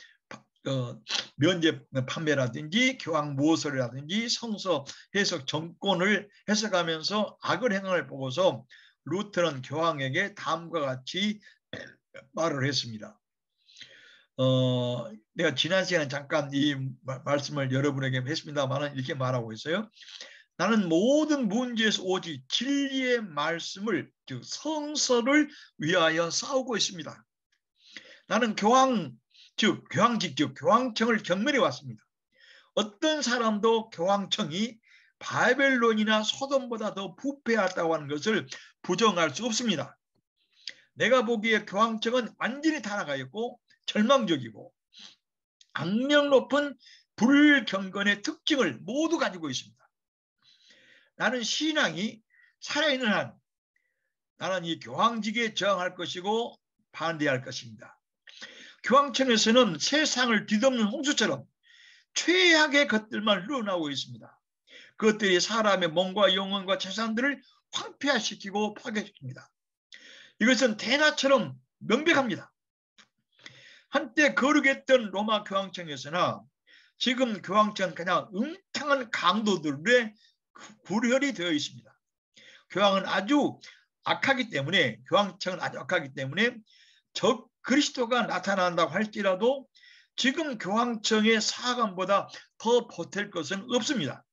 면제 판매라든지 교황 모설이라든지 성서 해석 정권을 해석하면서 악을 행을 보고서 루터는 교황에게 다음과 같이 말을 했습니다. 내가 지난 시간에 잠깐 이 말씀을 여러분에게 했습니다만 이렇게 말하고 있어요. 나는 모든 문제에서 오직 진리의 말씀을, 즉 성서를 위하여 싸우고 있습니다. 나는 교황직, 즉 교황청을 경멸해 왔습니다. 어떤 사람도 교황청이 바벨론이나 소돔보다 더 부패하다고 하는 것을 부정할 수 없습니다. 내가 보기에 교황청은 완전히 타락하여 있고 절망적이고 악명 높은 불경건의 특징을 모두 가지고 있습니다. 나는 신앙이 살아있는 한 나는 이 교황직에 저항할 것이고 반대할 것입니다. 교황청에서는 세상을 뒤덮는 홍수처럼 최악의 것들만 흘러나오고 있습니다. 그것들이 사람의 몸과 영혼과 재산들을 황폐화시키고 파괴시킵니다. 이것은 대낮처럼 명백합니다. 한때 거룩했던 로마 교황청에서나 지금 교황청은 그냥 음탕한 강도들의 구혈이 되어 있습니다. 교황은 아주 악하기 때문에 교황청은 아주 악하기 때문에 적 그리스도가 나타난다고 할지라도 지금 교황청의 사관보다 더 보탤 것은 없습니다.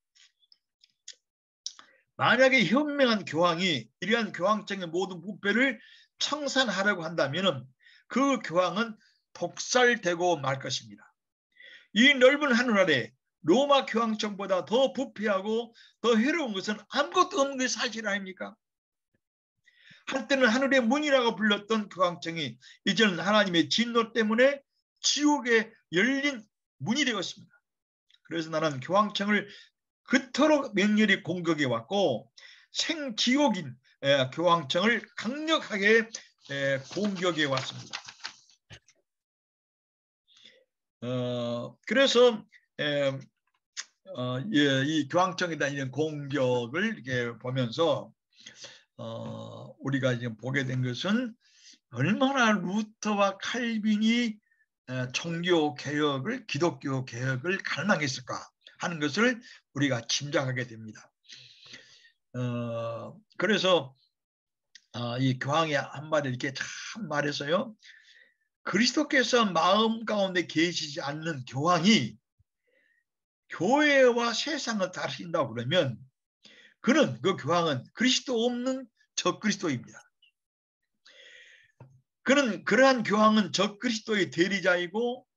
만약에 현명한 교황이 이러한 교황청의 모든 부패를 청산하려고 한다면 그 교황은 독살되고 말 것입니다. 이 넓은 하늘 아래 로마 교황청보다 더 부패하고 더 해로운 것은 아무것도 없는 게 사실 아닙니까? 한때는 하늘의 문이라고 불렀던 교황청이 이제는 하나님의 진노 때문에 지옥에 열린 문이 되었습니다. 그래서 나는 교황청을 그토록 맹렬히 공격해 왔고 생지옥인 교황청을 강력하게 공격해 왔습니다. 그래서 이 교황청에 대한 이런 공격을 이렇게 보면서 우리가 지금 보게 된 것은 얼마나 루터와 칼빈이 종교 개혁을, 기독교 개혁을 갈망했을까 하는 것을 우리가 짐작하게 됩니다. 그래서 이 교황이 한마디 이렇게 참 말해서요. 그리스도께서 마음 가운데 계시지 않는 교황이 교회와 세상을 다스린다고 그러면 그 교황은 그리스도 없는 적그리스도입니다. 그러한 교황은 적그리스도의 대리자이고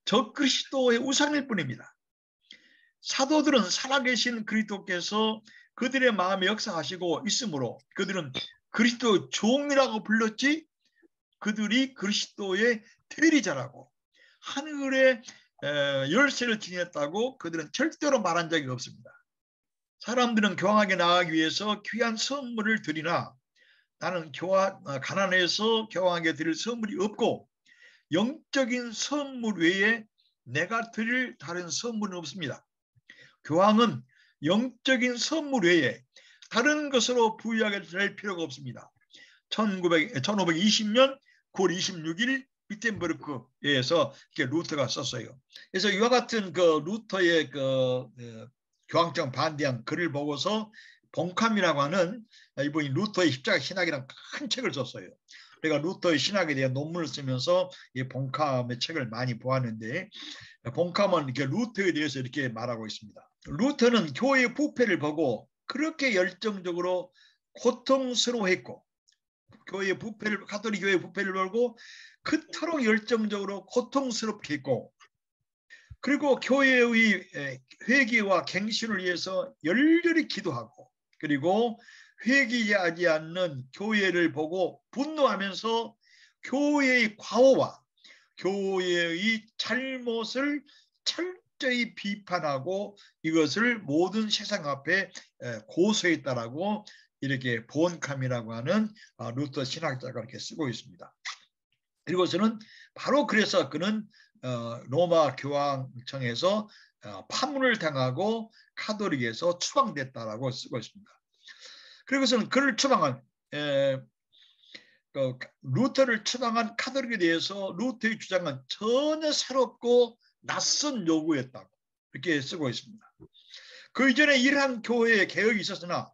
적그리스도의 우상일 뿐입니다. 사도들은 살아계신 그리스도께서 그들의 마음에 역사하시고 있으므로 그들은 그리스도 종이라고 불렀지 그들이 그리스도의 대리자라고 하늘의 열쇠를 지녔다고 그들은 절대로 말한 적이 없습니다. 사람들은 교황에게 나가기 위해서 귀한 선물을 드리나 나는 가난해서 교황에게 드릴 선물이 없고 영적인 선물 외에 내가 드릴 다른 선물은 없습니다. 교황은 영적인 선물 외에 다른 것으로 부유하게 될 필요가 없습니다. 1520년 9월 26일 비텐버르크에서 루터가 썼어요. 그래서 이와 같은 루터의 교황청 반대한 글을 보고서 봉캄이라고 하는 이분이 루터의 십자가 신학이라는 큰 책을 썼어요. 내가 루터의 신학에 대한 논문을 쓰면서 이 봉캄의 책을 많이 보았는데 봉캄은 이렇게 루터에 대해서 이렇게 말하고 있습니다. 루터는 교회의 부패를 보고 그렇게 열정적으로 고통스러워했고 가톨릭 교회의 부패를 보고 그토록 열정적으로 고통스럽게 했고 그리고 교회의 회개와 갱신을 위해서 열렬히 기도하고 그리고 회개하지 않는 교회를 보고 분노하면서 교회의 과오와 교회의 잘못을 철저히 비판하고 이것을 모든 세상 앞에 고소했다라고 이렇게 본캄이라고 하는 루터 신학자가 이렇게 쓰고 있습니다. 그리고 저는 바로 그래서 그는 로마 교황청에서 파문을 당하고 카톨릭에서 추방됐다라고 쓰고 있습니다. 그리고 저는 그를 추방한 루터를 추방한 카톨릭에 대해서 루터의 주장은 전혀 새롭고 낯선 요구였다고 이렇게 쓰고 있습니다. 그 이전에 이러한 교회의 개혁이 있었으나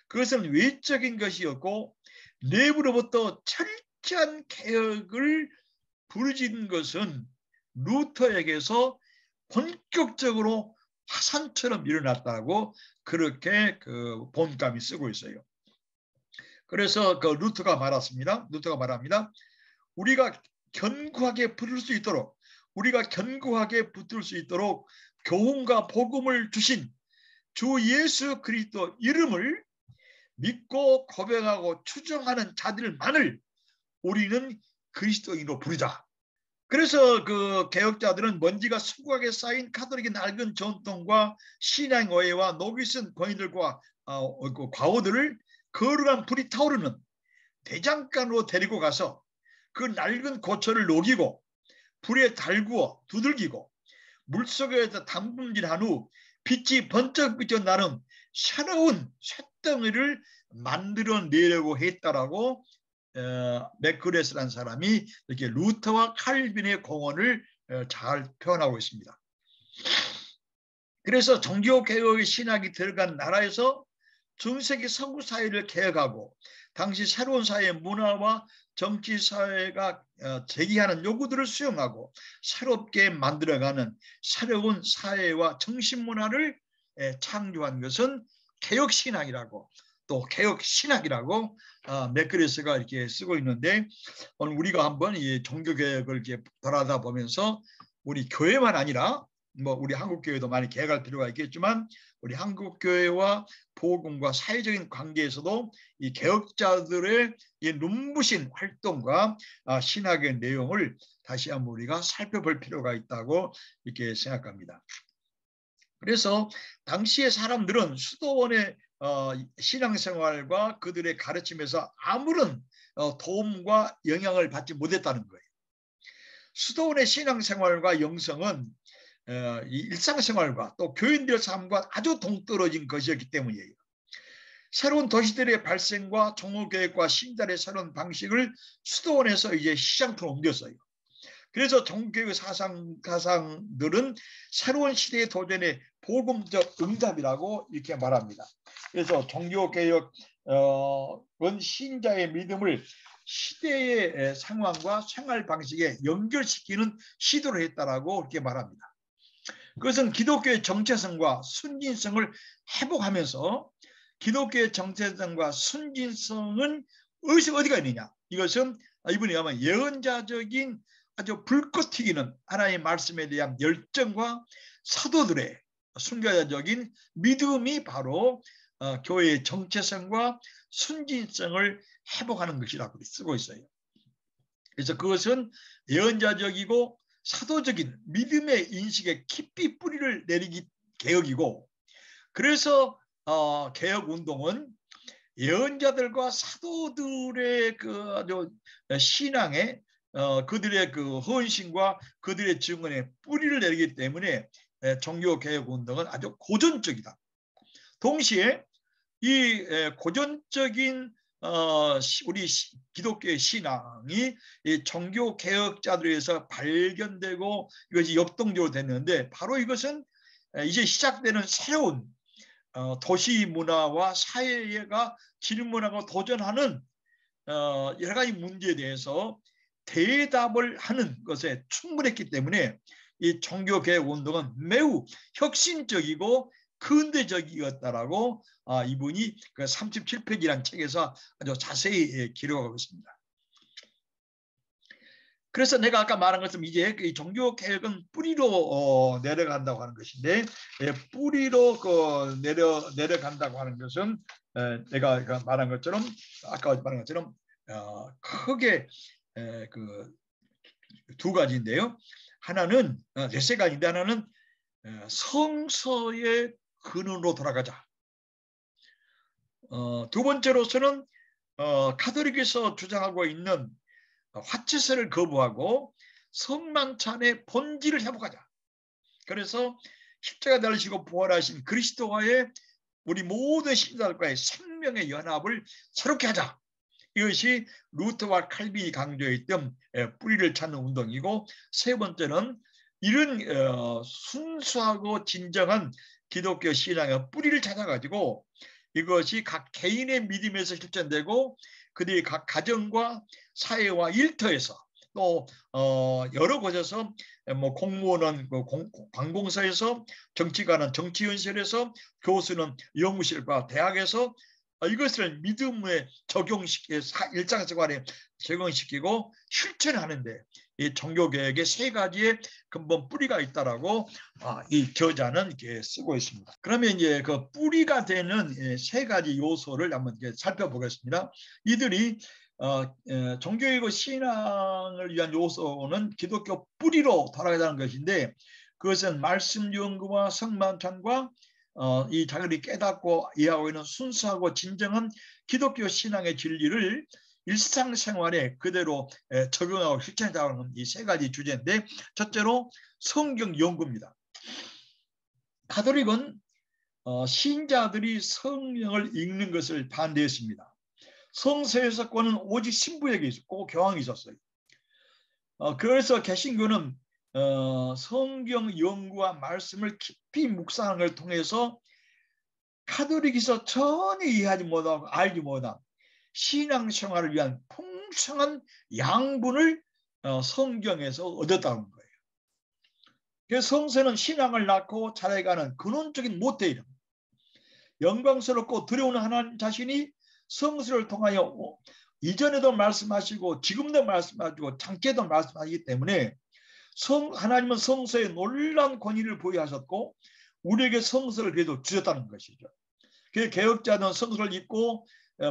그것은 외적인 것이었고 내부로부터 철저한 개혁을 부르짖은 것은 루터에게서 본격적으로 화산처럼 일어났다고 그렇게 그 본감이 쓰고 있어요. 그래서 그 루터가 말했습니다. 루터가 말합니다. 우리가 견고하게 붙을 수 있도록 교훈과 복음을 주신 주 예수 그리스도 이름을 믿고 고백하고 추종하는 자들만을 우리는 그리스도인으로 부르자. 그래서 그 개혁자들은 먼지가 수국하게 쌓인 카톨릭의 낡은 전통과 신앙 오해와 녹이쓴 권위들과 과오들을 거룩한 불이 타오르는 대장간으로 데리고 가서 그 낡은 고철을 녹이고 불에 달구어 두들기고 물속에서 담금질한 후 빛이 번쩍 비쳐 나는 새로운 쇳덩이를 만들어내려고 했다라고 맥그레스라는 사람이 이렇게 루터와 칼빈의 공헌을 잘 표현하고 있습니다. 그래서 종교개혁의 신학이 들어간 나라에서 중세기 서구 사회를 개혁하고 당시 새로운 사회의 문화와 정치 사회가 제기하는 요구들을 수용하고 새롭게 만들어가는 새로운 사회와 정신문화를 창조한 것은 개혁신학이라고 또 개혁신학이라고 맥그레스가 이렇게 쓰고 있는데 오늘 우리가 한번 이 종교개혁을 이렇게 돌아다 보면서 우리 교회만 아니라 뭐 우리 한국교회도 많이 개혁할 필요가 있겠지만 우리 한국교회와 복음과 사회적인 관계에서도 이 개혁자들의 이 눈부신 활동과 신학의 내용을 다시 한번 우리가 살펴볼 필요가 있다고 이렇게 생각합니다. 그래서 당시의 사람들은 수도원의 신앙생활과 그들의 가르침에서 아무런 도움과 영향을 받지 못했다는 거예요. 수도원의 신앙생활과 영성은 이 일상생활과 또 교인들의 삶과 아주 동떨어진 것이었기 때문이에요. 새로운 도시들의 발생과 종교개혁과 신자의 새로운 방식을 수도원에서 이제 시장터로 옮겼어요. 그래서 종교개혁 사상들은 새로운 시대의 도전에 복음적 응답이라고 이렇게 말합니다. 그래서 종교개혁은 신자의 믿음을 시대의 상황과 생활 방식에 연결시키는 시도를 했다라고 이렇게 말합니다. 그것은 기독교의 정체성과 순진성을 회복하면서 기독교의 정체성과 순진성은 어디가 있느냐? 이것은 이분이 아마 예언자적인 아주 불꽃 튀기는 하나님의 말씀에 대한 열정과 사도들의 순교자적인 믿음이 바로 교회의 정체성과 순진성을 회복하는 것이라고 쓰고 있어요. 그래서 그것은 예언자적이고 사도적인 믿음의 인식에 깊이 뿌리를 내리기 개혁이고 그래서 개혁운동은 예언자들과 사도들의 그 아주 신앙에 그들의 그 헌신과 그들의 증언에 뿌리를 내리기 때문에 종교개혁운동은 아주 고전적이다. 동시에 이 고전적인 우리 기독교의 신앙이 이 종교 개혁자들에서 발견되고 이것이 역동적으로 됐는데 바로 이것은 이제 시작되는 새로운 도시 문화와 사회가 질문하고 도전하는 여러 가지 문제에 대해서 대답을 하는 것에 충분했기 때문에 이 종교 개혁 운동은 매우 혁신적이고 근대적이었다라고 이분이 그 37페이지라는 책에서 아주 자세히 기록하고 있습니다. 그래서 내가 아까 말한 것처럼 이제 이 종교 개혁은 뿌리로 내려간다고 하는 것인데 뿌리로 내려간다고 하는 것은 내가 말한 것처럼 아까 말한 것처럼 크게 그 두 가지인데요. 하나는 세 가지인데 하나는 성서의 근원으로 돌아가자. 두 번째로서는 가톨릭에서 주장하고 있는 화채설을 거부하고 성만찬의 본질을 회복하자. 그래서 십자가 달리시고 부활하신 그리스도와의 우리 모든 신자들과의 생명의 연합을 새롭게 하자. 이것이 루터와 칼빈이 강조했던 뿌리를 찾는 운동이고, 세 번째는 이런 순수하고 진정한 기독교 신앙의 뿌리를 찾아가지고 이것이 각 개인의 믿음에서 실천되고 그들이 각 가정과 사회와 일터에서 또 여러 곳에서 뭐 공무원은 관공서에서, 정치가는 정치연설에서, 교수는 연구실과 대학에서 이것을 믿음에 일상생활에 적용시키고 실천하는데 이 종교개혁의 세 가지의 근본 뿌리가 있다라고 이 저자는 쓰고 있습니다. 그러면 이제 그 뿌리가 되는 세 가지 요소를 한번 살펴보겠습니다. 이들이 종교개혁 신앙을 위한 요소는 기독교 뿌리로 돌아가자는 것인데, 그것은 말씀 연구와 성만찬과 이 자기들이 깨닫고 이해하고 있는 순수하고 진정한 기독교 신앙의 진리를 일상생활에 그대로 적용하고 실천하자는 이 세 가지 주제인데, 첫째로 성경 연구입니다. 가톨릭은 신자들이 성경을 읽는 것을 반대했습니다. 성서 해석권은 오직 신부에게 있었고 교황이 있었어요. 그래서 개신교는 성경 연구와 말씀을 깊이 묵상하는 걸 통해서 가톨릭에서 전혀 이해하지 못하고 알지 못한 신앙생활을 위한 풍성한 양분을 성경에서 얻었다는 거예요. 그래서 성서는 신앙을 낳고 자라가는 근원적인 모태이름, 영광스럽고 두려운 하나님 자신이 성서를 통하여 이전에도 말씀하시고 지금도 말씀하시고 장께도 말씀하시기 때문에 하나님은 성서에 놀라운 권위를 부여하셨고 우리에게 성서를 그래도 주셨다는 것이죠. 그래서 개혁자는 성서를 읽고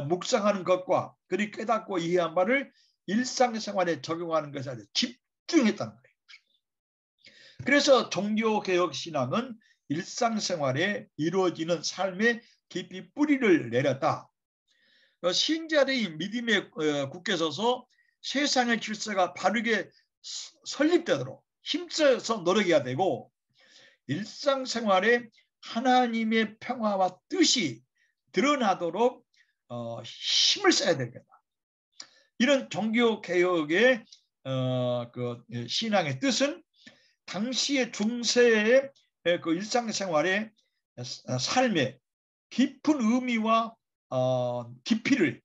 묵상하는 것과 그리 깨닫고 이해한 바를 일상생활에 적용하는 것에 아주 집중했다는 거예요. 그래서 종교개혁 신앙은 일상생활에 이루어지는 삶에 깊이 뿌리를 내렸다. 신자들이 믿음에 굳게 서서 세상의 질서가 바르게 설립되도록 힘써서 노력해야 되고, 일상생활에 하나님의 평화와 뜻이 드러나도록 힘을 써야 되겠다. 이런 종교개혁의 그 신앙의 뜻은 당시의 중세의 그 일상생활의 삶에 깊은 의미와 깊이를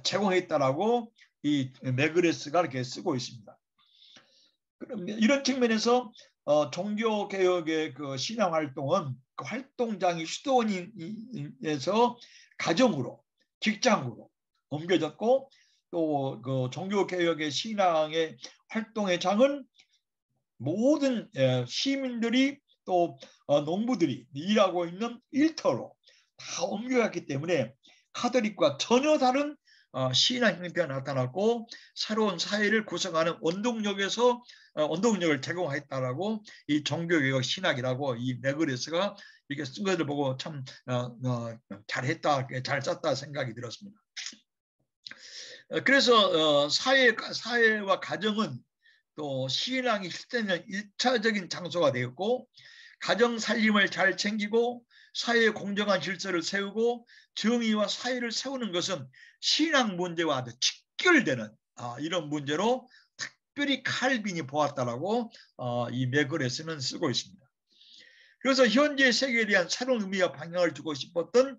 제공했다라고 이 메그레스가 이렇게 쓰고 있습니다. 이런 측면에서 종교개혁의 그 신앙활동은 그 활동장이 수도원에서 가정으로, 직장으로 옮겨졌고, 또 그 종교개혁의 신앙의 활동의 장은 모든 시민들이 또 농부들이 일하고 있는 일터로 다 옮겨갔기 때문에 가톨릭과 전혀 다른 신앙 형태가 나타났고 새로운 사회를 구성하는 원동력을 제공했다라고 이 종교개혁 신학이라고 이 메그레스가 이렇게 쓴 것을 보고 참 잘했다, 잘 썼다 생각이 들었습니다. 그래서 사회와 가정은 또 신앙이 실제는 1차적인 장소가 되었고, 가정 살림을 잘 챙기고 사회의 공정한 질서를 세우고 정의와 사회를 세우는 것은 신앙 문제와 아주 직결되는 이런 문제로 특별히 칼빈이 보았다라고 이 메그레스는 쓰고 있습니다. 그래서 현재 세계에 대한 새로운 의미와 방향을 주고 싶었던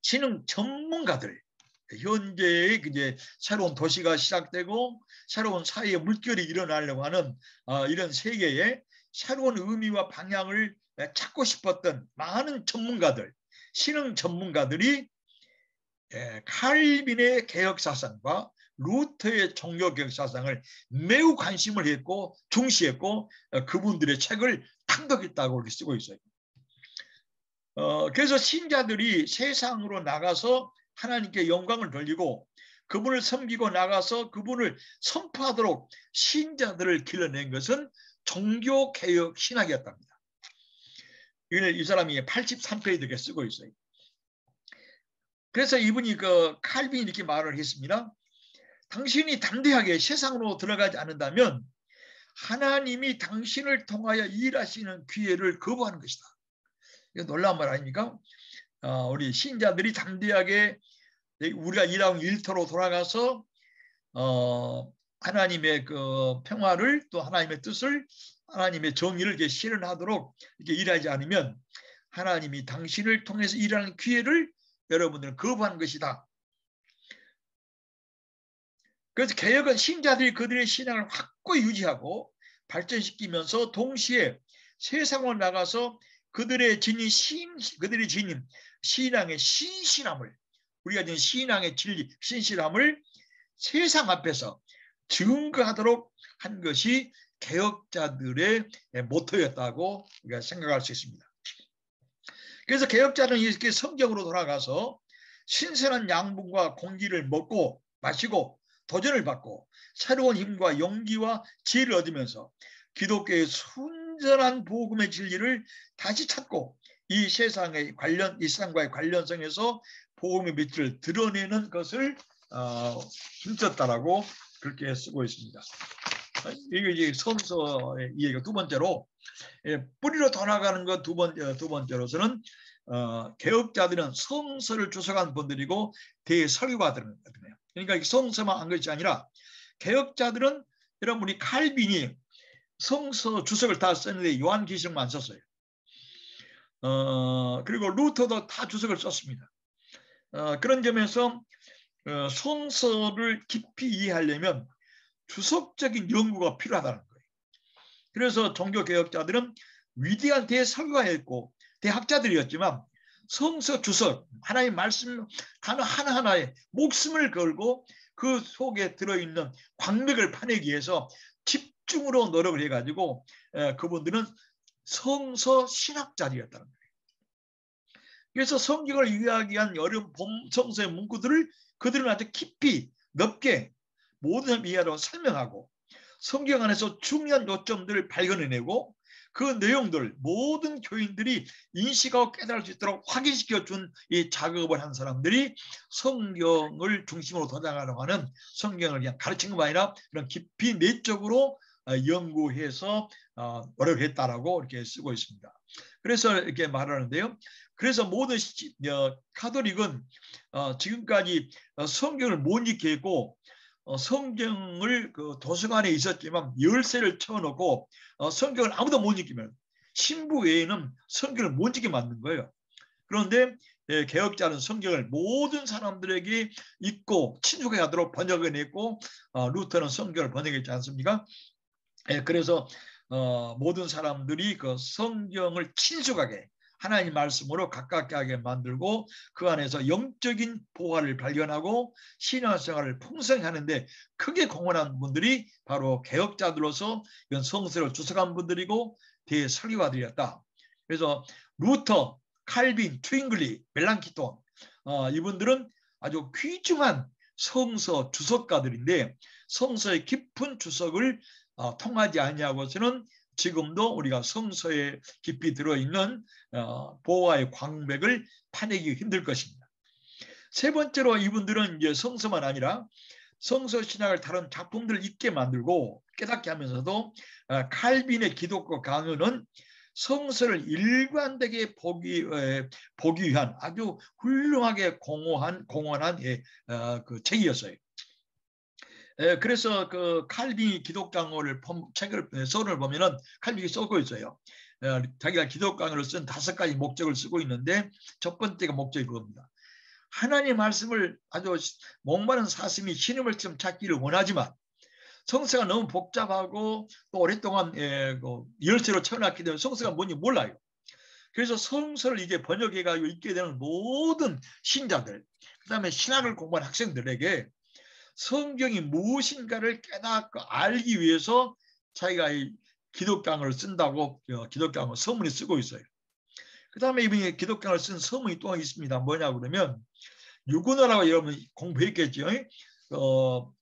신흥 전문가들, 현재의 이제 새로운 도시가 시작되고 새로운 사회의 물결이 일어나려고 하는 이런 세계에 새로운 의미와 방향을 찾고 싶었던 많은 전문가들, 신흥 전문가들이 칼빈의 개혁사상과 루터의 종교개혁사상을 매우 관심을 했고 중시했고 그분들의 책을 탐독했다고 이렇게 쓰고 있어요. 그래서 신자들이 세상으로 나가서 하나님께 영광을 돌리고 그분을 섬기고 나가서 그분을 선포하도록 신자들을 길러낸 것은 종교개혁 신학이었답니다. 이걸 이 사람이 83페이지 이렇게 쓰고 있어요. 그래서 이분이 그 칼빈이 이렇게 말을 했습니다. 당신이 담대하게 세상으로 들어가지 않는다면 하나님이 당신을 통하여 일하시는 기회를 거부하는 것이다. 이거 놀라운 말 아닙니까? 우리 신자들이 담대하게 우리가 일하는 일터로 돌아가서 하나님의 그 평화를 또 하나님의 뜻을 하나님의 정의를 이렇게 실현하도록 이렇게 일하지 않으면 하나님이 당신을 통해서 일하는 기회를 여러분들은 거부하는 것이다. 그래서 개혁은 신자들이 그들의 신앙을 확고히 유지하고 발전시키면서 동시에 세상으로 나가서 그들이 지닌 신앙의 신실함을, 우리가 지닌 신앙의 진리, 신실함을 세상 앞에서 증거하도록 한 것이 개혁자들의 모토였다고 우리가 생각할 수 있습니다. 그래서 개혁자는 이렇게 성경으로 돌아가서 신선한 양분과 공기를 먹고 마시고 도전을 받고 새로운 힘과 용기와 지혜를 얻으면서 기독교의 순전한 복음의 진리를 다시 찾고 이 세상과의 관련성에서 복음의 밑을 드러내는 것을 힘썼다라고 그렇게 쓰고 있습니다. 이게 이제 성서의 이해가 두 번째로 뿌리로 돌아가는 것 두 번째로서는 개혁자들은 성서를 주석한 분들이고 대설교가들이에요. 그러니까 성서만 한 것이 아니라 개혁자들은 여러분 우리 칼빈이 성서 주석을 다 썼는데 요한계시록만 썼어요. 그리고 루터도 다 주석을 썼습니다. 그런 점에서 성서를 깊이 이해하려면 주석적인 연구가 필요하다는 거예요. 그래서 종교개혁자들은 위대한 대설교가였고 대학자들이었지만 성서 주석, 하나님의 말씀 단어 하나하나에 목숨을 걸고 그 속에 들어있는 광맥을 파내기 위해서 집중으로 노력을 해가지고 그분들은 성서 신학자들이었다는 거예요. 그래서 성경을 이야기한 어려운 성서의 문구들을 그들은 아주 깊이 넓게 모든 사람 이해하도록 설명하고 성경 안에서 중요한 요점들을 발견해내고 그 내용들 모든 교인들이 인식하고 깨달을 수 있도록 확인시켜준 이 작업을 한 사람들이 성경을 중심으로 도전하려고 하는 성경을 그냥 가르친 것만 아니라 그런 깊이 내적으로 연구해서 노력했다라고 이렇게 쓰고 있습니다. 그래서 이렇게 말하는데요. 그래서 모든 카톨릭은 지금까지 성경을 못 읽게 했고 성경을 그 도서관에 있었지만 열쇠를 쳐놓고 성경을 아무도 못 읽기면 신부 외에는 성경을 못 읽게 만든 거예요. 그런데 개혁자는 성경을 모든 사람들에게 읽고 친숙하게 하도록 번역해냈고 루터는 성경을 번역했지 않습니까? 그래서 모든 사람들이 그 성경을 친숙하게 하나님 말씀으로 가깝게 하게 만들고 그 안에서 영적인 보화를 발견하고 신앙생활을 풍성히 하는데 크게 공헌한 분들이 바로 개혁자들로서 이런 성서를 주석한 분들이고 대설교가들이었다. 그래서 루터, 칼빈, 트윙글리, 멜랑키톤 이분들은 아주 귀중한 성서 주석가들인데 성서의 깊은 주석을 통하지 아니하고서는 지금도 우리가 성서에 깊이 들어있는 보화의 광맥을 파내기 힘들 것입니다. 세 번째로 이분들은 이제 성서만 아니라 성서 신학을 다룬 작품들을 읽게 만들고 깨닫게 하면서도 칼빈의 기독교 강요는 성서를 일관되게 보기 위한 아주 훌륭하게 공헌한 그 책이었어요. 그래서 그 칼빈이 기독강요를 서론을 보면은 칼빈이 쓰고 있어요. 자기가 기독강요를 쓴 5가지 목적을 쓰고 있는데 첫 번째가 목적이 그겁니다. 하나님의 말씀을 아주 목마른 사슴이 신음을 좀 찾기를 원하지만 성서가 너무 복잡하고 또 오랫동안 열쇠로 채워놨기 때문에 성서가 뭔지 몰라요. 그래서 성서를 이제 번역해가지고 읽게 되는 모든 신자들, 그 다음에 신학을 공부한 학생들에게 성경이 무엇인가를 깨닫고 알기 위해서 자기가 이 기독강을 쓴다고 기독강을 서문에 쓰고 있어요. 그 다음에 이분이 기독강을 쓴 서문이 또 있습니다. 뭐냐 그러면 유구너라고 여러분 공부했겠죠.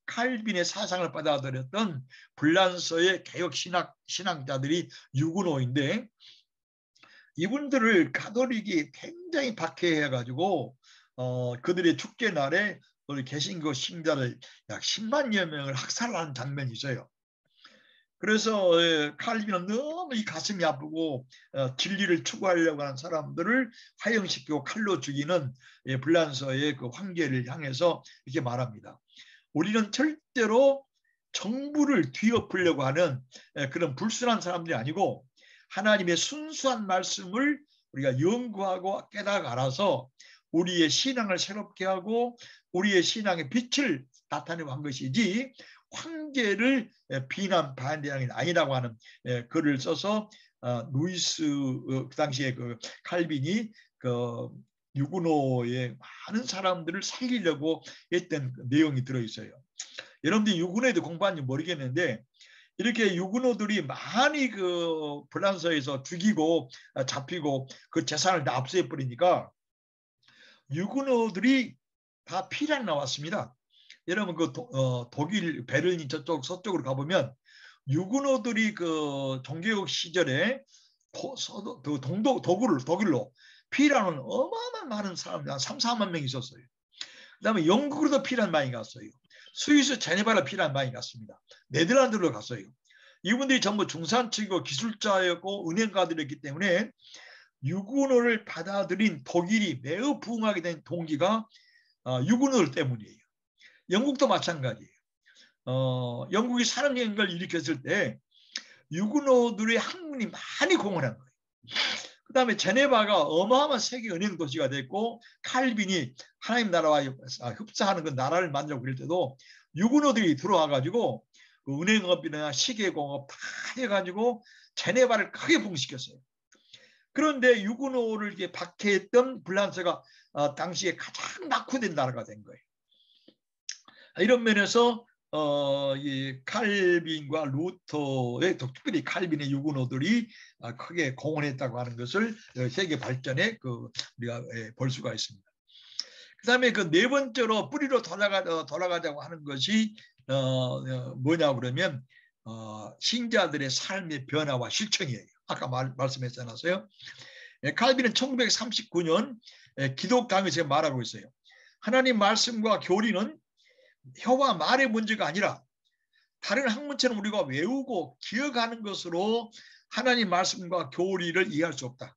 칼빈의 사상을 받아들였던 불란서의 개혁 신앙자들이 유구노인데, 이분들을 가톨릭이 굉장히 박해해가지고 그들의 축제 날에 우리 개신교 신자를 약 10만여 명을 학살하는 장면이 있어요. 그래서 칼빈은 너무 이 가슴이 아프고 진리를 추구하려고 하는 사람들을 화형시키고 칼로 죽이는 불란서의 그 황제를 향해서 이렇게 말합니다. 우리는 절대로 정부를 뒤엎으려고 하는 그런 불순한 사람들이 아니고, 하나님의 순수한 말씀을 우리가 연구하고 깨닫고 알아서 우리의 신앙을 새롭게 하고 우리의 신앙의 빛을 나타내고 한 것이지, 황제를 비난 반대하는 게 아니라고 하는 글을 써서 루이스 그 당시에 그 칼빈이 그 유구노의 많은 사람들을 살리려고 했던 내용이 들어있어요. 여러분들이 유구노에도 공부하는지 모르겠는데, 이렇게 유구노들이 많이 그 불란서에서 죽이고 잡히고 그 재산을 다 압수해 버리니까 유구노들이 다 피란 나왔습니다. 여러분 그 독일 베를린 저쪽 서쪽으로 가보면 유구노들이 그 종교개혁 시절에 독일로 피란은 어마어마한 많은 사람들, 한 3, 4만 명이 있었어요. 그다음에 영국으로도 피란 많이 갔어요. 스위스 제네바로 피란 많이 갔습니다. 네덜란드로 갔어요. 이분들이 전부 중산층이고 기술자였고 은행가들이었기 때문에 유구노를 받아들인 독일이 매우 부흥하게 된 동기가 유구노들 때문이에요. 영국도 마찬가지예요. 영국이 산업혁명을 일으켰을 때 유구노들의 학문이 많이 공헌한 거예요. 그 다음에 제네바가 어마어마한 세계 은행 도시가 됐고, 칼빈이 하나님 나라와 흡사하는 그 나라를 만들고 그럴 때도 유구노들이 들어와가지고 그 은행업이나 시계공업 다 해가지고 제네바를 크게 부흥시켰어요. 그런데 유구노를 이렇게 박해했던 불란서가 당시에 가장 낙후된 나라가 된 거예요. 이런 면에서 이 칼빈과 루터의, 특별히 칼빈의 유구노들이 크게 공헌했다고 하는 것을 세계 발전에 우리가 볼 수가 있습니다. 그다음에 그 네 번째로 뿌리로 돌아가자고 하는 것이 뭐냐 그러면 신자들의 삶의 변화와 실천이에요. 아까 말씀했잖아요. 칼빈은 1939년 기독 강의에서 말하고 있어요. 하나님 말씀과 교리는 혀와 말의 문제가 아니라 다른 학문처럼 우리가 외우고 기억하는 것으로 하나님 말씀과 교리를 이해할 수 없다.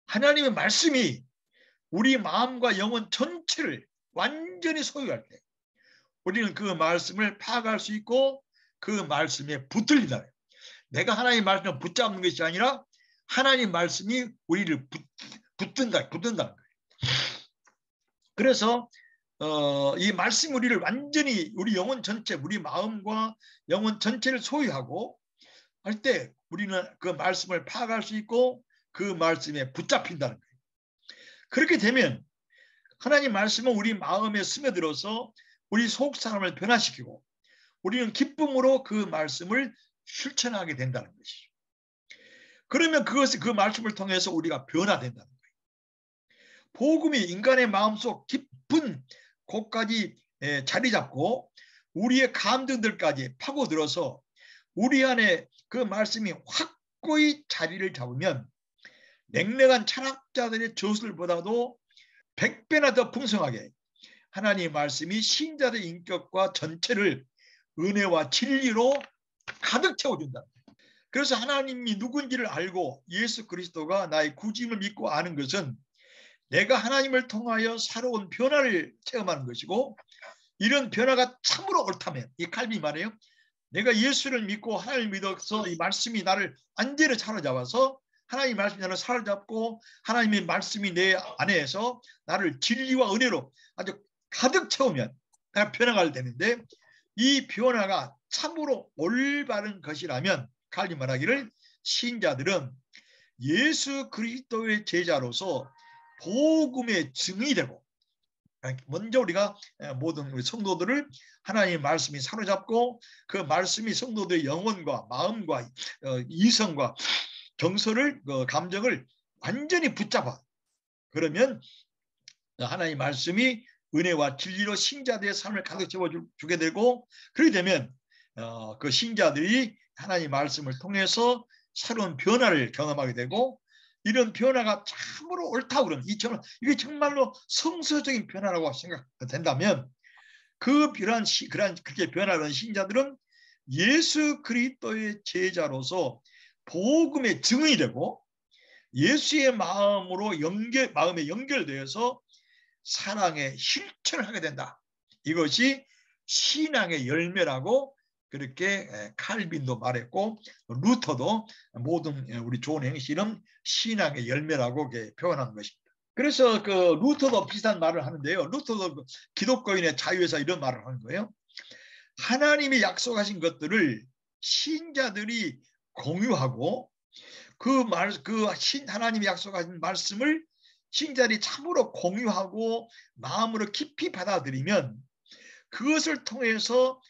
하나님의 말씀이 우리 마음과 영혼 전체를 완전히 소유할 때 우리는 그 말씀을 파악할 수 있고 그 말씀에 붙들린다. 내가 하나님의 말씀을 붙잡는 것이 아니라 하나님 말씀이 우리를 붙든다는 거예요. 그래서 이 말씀 우리를 완전히 우리 영혼 전체, 우리 마음과 영혼 전체를 소유하고 할 때 우리는 그 말씀을 파악할 수 있고 그 말씀에 붙잡힌다는 거예요. 그렇게 되면 하나님 말씀은 우리 마음에 스며들어서 우리 속 사람을 변화시키고 우리는 기쁨으로 그 말씀을 실천하게 된다는 것이죠. 그러면 그 말씀을 통해서 우리가 변화된다는 거예요. 복음이 인간의 마음속 깊은 곳까지 자리 잡고 우리의 감정들까지 파고들어서 우리 안에 그 말씀이 확고히 자리를 잡으면 냉랭한 철학자들의 저술보다도 100배나 더 풍성하게 하나님의 말씀이 신자의 인격과 전체를 은혜와 진리로 가득 채워준다. 그래서 하나님이 누군지를 알고 예수 그리스도가 나의 구주임을 믿고 아는 것은 내가 하나님을 통하여 새로운 변화를 체험하는 것이고, 이런 변화가 참으로 옳다면, 이 칼빈이 말해요. 내가 예수를 믿고 하나님을 믿어서 이 말씀이 나를 완전히 사로잡아서 하나님의 말씀이 나를 사로잡고 하나님의 말씀이 내 안에서 나를 진리와 은혜로 아주 가득 채우면 내가 변화가 되는데, 이 변화가 참으로 올바른 것이라면 칼빈이 말하기를 신자들은 예수 그리스도의 제자로서 복음의 증인이 되고, 먼저 우리가 모든 우리 성도들을 하나님의 말씀이 사로잡고 그 말씀이 성도들의 영혼과 마음과 이성과 정서를 감정을 완전히 붙잡아. 그러면 하나님의 말씀이 은혜와 진리로 신자들의 삶을 가득 채워주게 되고, 그렇게 되면 그 신자들이 하나님의 말씀을 통해서 새로운 변화를 경험하게 되고, 이런 변화가 참으로 옳다고 그러면 이게 정말로 성서적인 변화라고 생각된다면 그렇게 변화하는 신자들은 예수 그리스도의 제자로서 복음의 증인이 되고 예수의 마음에 연결되어서 사랑의 실천을 하게 된다. 이것이 신앙의 열매라고 그렇게 칼빈도 말했고, 루터도 모든 우리 좋은 행실은 신앙의 열매라고 표현한 것입니다. 그래서 그 루터도 비슷한 말을 하는데요. 루터도 기독교인의 자유에서 이런 말을 하는 거예요. 하나님이 약속하신 것들을 신자들이 공유하고 하나님이 약속하신 말씀을 신자들이 참으로 공유하고 마음으로 깊이 받아들이면 그것을 통해서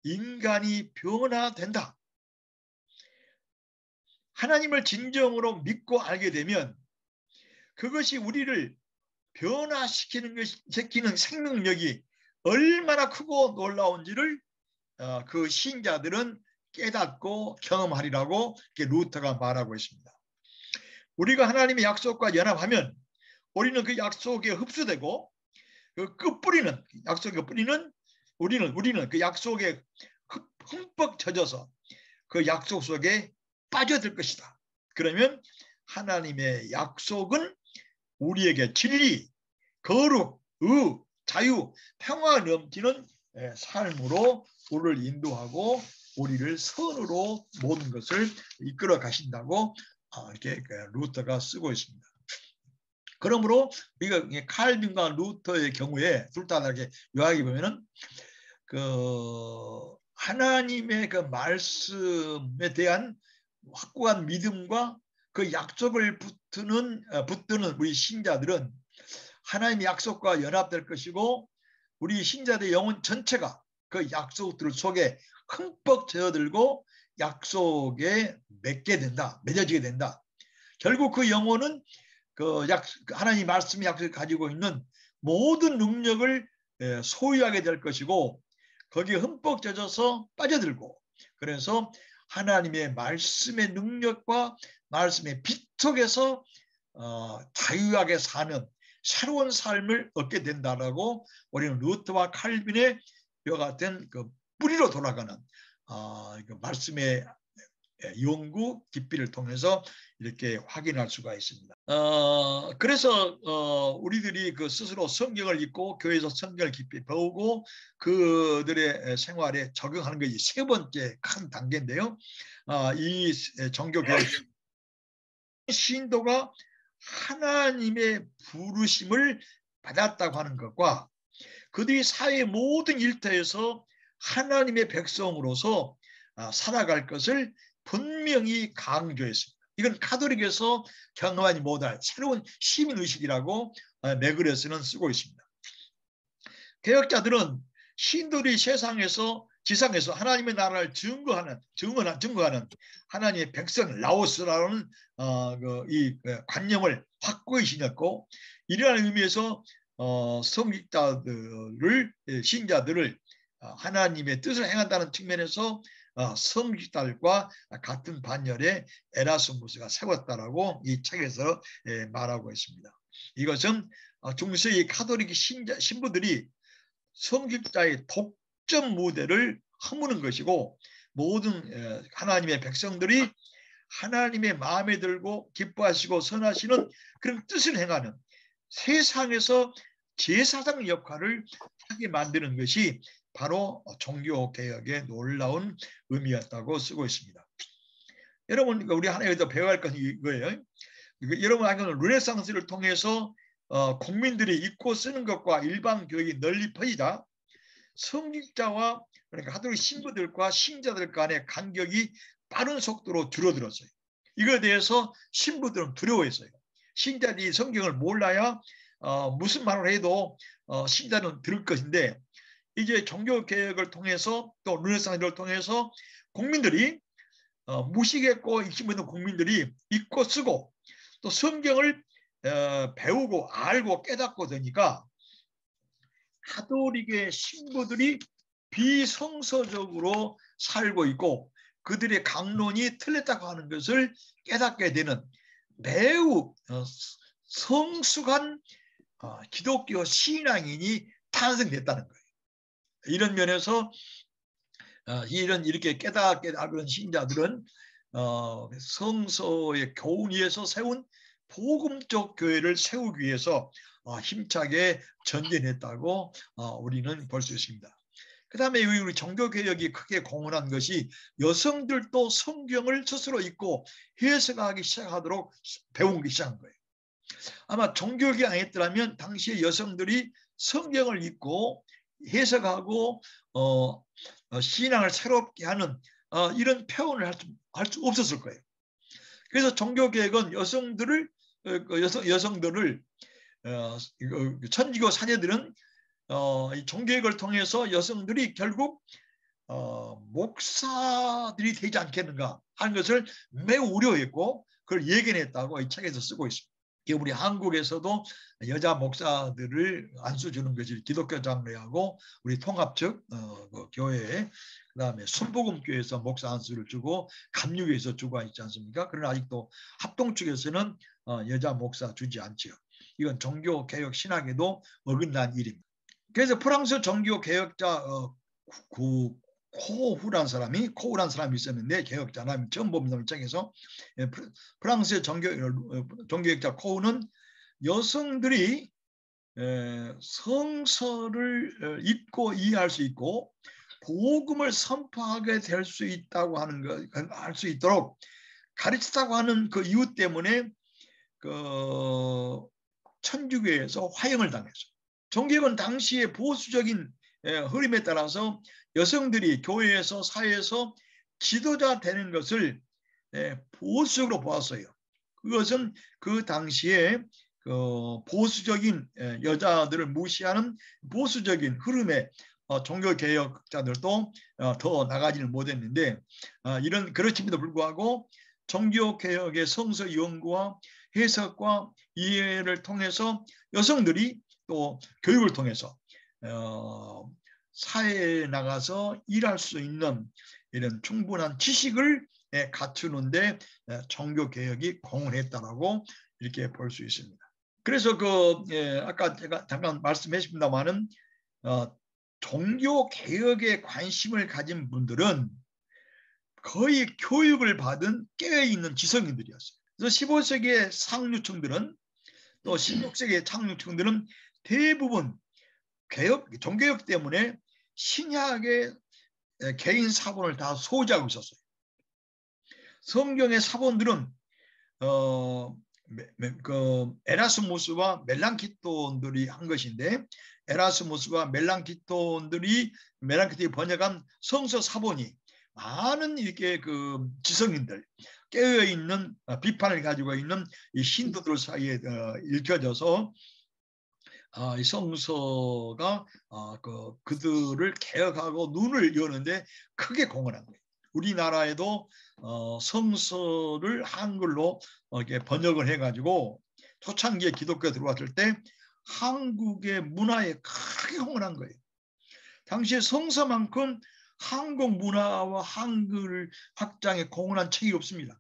인간이 변화된다. 하나님을 진정으로 믿고 알게 되면 그것이 우리를 변화시키는 생명력이 얼마나 크고 놀라운지를 그 신자들은 깨닫고 경험하리라고 루터가 말하고 있습니다. 우리가 하나님의 약속과 연합하면 우리는 그 약속에 흡수되고 그 끝뿌리는 약속의 뿌리는 우리는 그 약속에 흠뻑 젖어서 그 약속 속에 빠져들 것이다. 그러면 하나님의 약속은 우리에게 진리, 거룩, 의, 자유, 평화 넘치는 삶으로 우리를 인도하고 우리를 선으로 모든 것을 이끌어 가신다고 이렇게 루터가 쓰고 있습니다. 그러므로 우리가 칼빈과 루터의 경우에 둘 다 이렇게 요약해 보면은 그 하나님의 그 말씀에 대한 확고한 믿음과 그 약속을 붙드는 우리 신자들은 하나님의 약속과 연합될 것이고 우리 신자들의 영혼 전체가 그 약속들 속에 흠뻑 젖어들고 약속에 맺어지게 된다. 결국 그 영혼은 하나님 말씀의 약속을 가지고 있는 모든 능력을 소유하게 될 것이고 거기에 흠뻑 젖어서 빠져들고 그래서 하나님의 말씀의 능력과 말씀의 빛 속에서 자유하게 사는 새로운 삶을 얻게 된다라고 우리는 루터와 칼빈의 이와 같은 그 뿌리로 돌아가는 그 말씀의 연구 깊이를 통해서 이렇게 확인할 수가 있습니다. 그래서 우리들이 그 스스로 성경을 읽고 교회에서 성경을 깊이 배우고 그들의 생활에 적용하는 것이 세 번째 큰 단계인데요. 이 종교교육 신도가 하나님의 부르심을 받았다고 하는 것과 그들이 사회의 모든 일터에서 하나님의 백성으로서 살아갈 것을 분명히 강조했습니다. 이건 가톨릭에서 경험하지 못할 새로운 시민의식이라고 맥그레스는 쓰고 있습니다. 개혁자들은 신들이 지상에서 하나님의 나라를 증거하는 하나님의 백성 라오스라는 이 관념을 확고히 신었고 이러한 의미에서 신자들을 하나님의 뜻을 행한다는 측면에서 성직자들과 같은 반열에 에라스무스가 세웠다라고 이 책에서 말하고 있습니다. 이것은 중세의 가톨릭 신부들이 성직자의 독점 무대를 허무는 것이고 모든 하나님의 백성들이 하나님의 마음에 들고 기뻐하시고 선하시는 그런 뜻을 행하는 세상에서 제사장 역할을 하게 만드는 것이 바로 종교개혁의 놀라운 의미였다고 쓰고 있습니다. 여러분 우리 하나에서 배워야 할 것은 이거예요. 여러분 알고는 르네상스를 통해서 국민들이 읽고 쓰는 것과 일반 교육이 널리 퍼지자 성직자와 그러니까 가톨릭 신부들과 신자들 간의 간격이 빠른 속도로 줄어들었어요. 이거에 대해서 신부들은 두려워했어요. 신자들이 성경을 몰라야 무슨 말을 해도 신자는 들을 것인데 이제 종교개혁을 통해서 또 르네상스를 통해서 국민들이 무식했고 익힘 있는 국민들이 읽고 쓰고 또 성경을 배우고 알고 깨닫고 되니까 가톨릭의 신부들이 비성서적으로 살고 있고 그들의 강론이 틀렸다고 하는 것을 깨닫게 되는 매우 성숙한 기독교 신앙인이 탄생됐다는 거예요. 이런 면에서 이렇게 깨닫게 하는 신자들은 성서의 교훈 위에서 세운 복음적 교회를 세우기 위해서 힘차게 전진했다고 우리는 볼 수 있습니다. 그 다음에 우리 종교개혁이 크게 공헌한 것이 여성들도 성경을 스스로 읽고 해석하기 시작하도록 배우기 시작한 거예요. 아마 종교개혁이 아니었더라면 당시에 여성들이 성경을 읽고 해석하고 신앙을 새롭게 하는 이런 표현을 할 수 없었을 거예요. 그래서 종교개혁은 여성들을 천주교 사제들은 이 종교개혁을 통해서 여성들이 결국 목사들이 되지 않겠는가 하는 것을 매우 우려했고 그걸 예견했다고 이 책에서 쓰고 있습니다. 우리 한국에서도 여자 목사들을 안수 주는 것이 기독교 장로회하고 우리 통합측 그 교회에 그다음에 순복음교회에서 목사 안수를 주고 감리교에서 주고 있지 않습니까? 그러나 아직도 합동 측에서는 여자 목사 주지 않죠. 이건 종교개혁 신학에도 어긋난 일입니다. 그래서 프랑스 종교개혁자 코우란 사람이 있었는데 개혁자나 처음 봅니다. 입장에서 프랑스의 종교개혁자 코우는 여성들이 성서를 읽고 이해할 수 있고 복음을 선포하게 될 수 있다고 하는 것, 할 수 있도록 가르치다고 하는 그 이유 때문에 그 천주교에서 화형을 당했어요. 종교개혁은 당시의 보수적인 흐름에 따라서 여성들이 교회에서 사회에서 지도자 되는 것을 보수적으로 보았어요. 그것은 그 당시에 보수적인 여자들을 무시하는 보수적인 흐름에 종교개혁자들도 더 나가지는 못했는데 그렇음에도 불구하고 종교개혁의 성서 연구와 해석과 이해를 통해서 여성들이 또 교육을 통해서 사회에 나가서 일할 수 있는 이런 충분한 지식을 갖추는데 종교개혁이 공헌했다라고 이렇게 볼 수 있습니다. 그래서 아까 제가 잠깐 말씀했습니다마는 종교개혁에 관심을 가진 분들은 거의 교육을 받은 깨어있는 지성인들이었어요. 그래서 15세기의 상류층들은 또 16세기의 상류층들은 대부분 종교개혁 때문에 신약의 개인 사본을 다 소지하고 있었어요. 성경의 사본들은 에라스무스와 멜랑키톤들이 한 것인데 에라스무스와 멜랑키톤이 번역한 성서 사본이 많은 이렇게 그 지성인들 깨어 있는 비판을 가지고 있는 이 신도들 사이에 읽혀져서 이 성서가 그들을 개혁하고 눈을 여는데 크게 공헌한 거예요. 우리나라에도 성서를 한글로 이렇게 번역을 해가지고 초창기에 기독교가 들어왔을 때 한국의 문화에 크게 공헌한 거예요. 당시에 성서만큼 한국 문화와 한글 확장에 공헌한 책이 없습니다.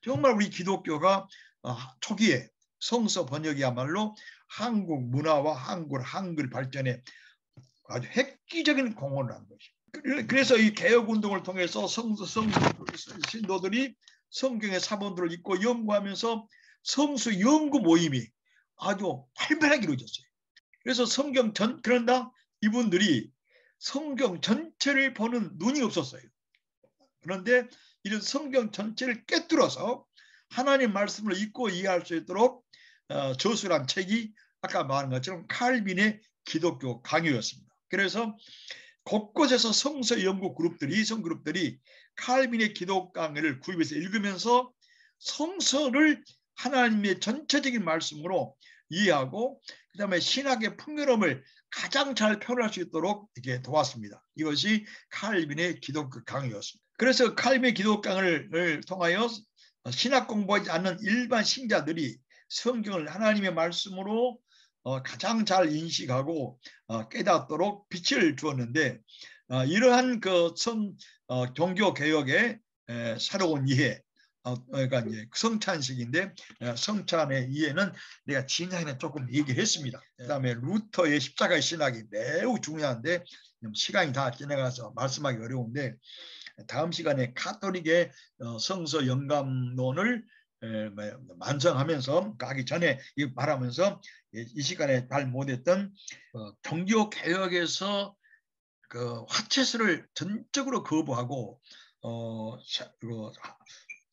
정말 우리 기독교가 초기에 성서 번역이야말로 한국 문화와 한글 발전에 아주 획기적인 공헌을 한 것이죠. 그래서 이 개혁운동을 통해서 신도들이 성경의 사본들을 읽고 연구하면서 성수 연구 모임이 아주 활발하게 이루어졌어요. 그래서 그런다 이분들이 성경 전체를 보는 눈이 없었어요. 그런데 이런 성경 전체를 꿰뚫어서 하나님 말씀을 읽고 이해할 수 있도록 저술한 책이 아까 말한 것처럼 칼빈의 기독교 강요였습니다. 그래서 곳곳에서 성서 연구 그룹들이 칼빈의 기독 강의를 구입해서 읽으면서 성서를 하나님의 전체적인 말씀으로 이해하고 그다음에 신학의 풍요로움을 가장 잘 표현할 수 있도록 이렇게 도왔습니다. 이것이 칼빈의 기독교 강의였습니다. 그래서 칼빈의 기독 강의를 통하여 신학 공부하지 않는 일반 신자들이 성경을 하나님의 말씀으로 가장 잘 인식하고 깨닫도록 빛을 주었는데 이러한 그 종교 개혁의 새로운 이해 그러니까 이제 성찬식인데 성찬의 이해는 내가 지난해 조금 얘기했습니다. 그다음에 루터의 십자가의 신학이 매우 중요한데 시간이 다 지나가서 말씀하기 어려운데 다음 시간에 카톨릭의 성서 영감론을 완성하면서 가기 전에 말하면서 이 시간에 잘 못했던 종교 개혁에서 그 화채술을 전적으로 거부하고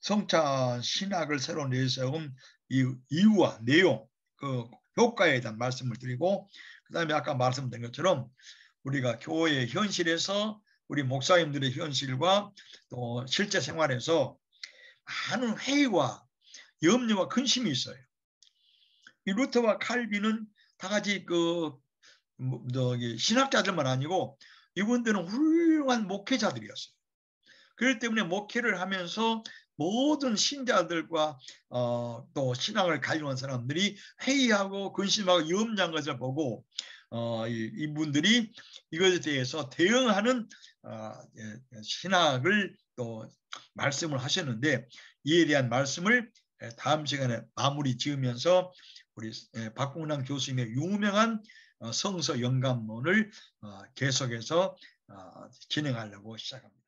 성찬 신학을 새로 내세운 이유와 내용, 그 효과에 대한 말씀을 드리고 그다음에 아까 말씀드린 것처럼 우리가 교회 현실에서 우리 목사님들의 현실과 또 실제 생활에서 많은 회의와 염려와 근심이 있어요. 이 루터와 칼빈은 다 같이 신학자들만 아니고 이분들은 훌륭한 목회자들이었어요. 그렇기 때문에 목회를 하면서 모든 신자들과 또 신앙을 가지고 사람들이 회의하고 근심하고 염려한 것을 보고 이분들이 이것에 대해서 대응하는 신학을 또 말씀을 하셨는데 이에 대한 말씀을 다음 시간에 마무리 지으면서 우리 박공남 교수님의 유명한 성서 영감론을 계속해서 진행하려고 시작합니다.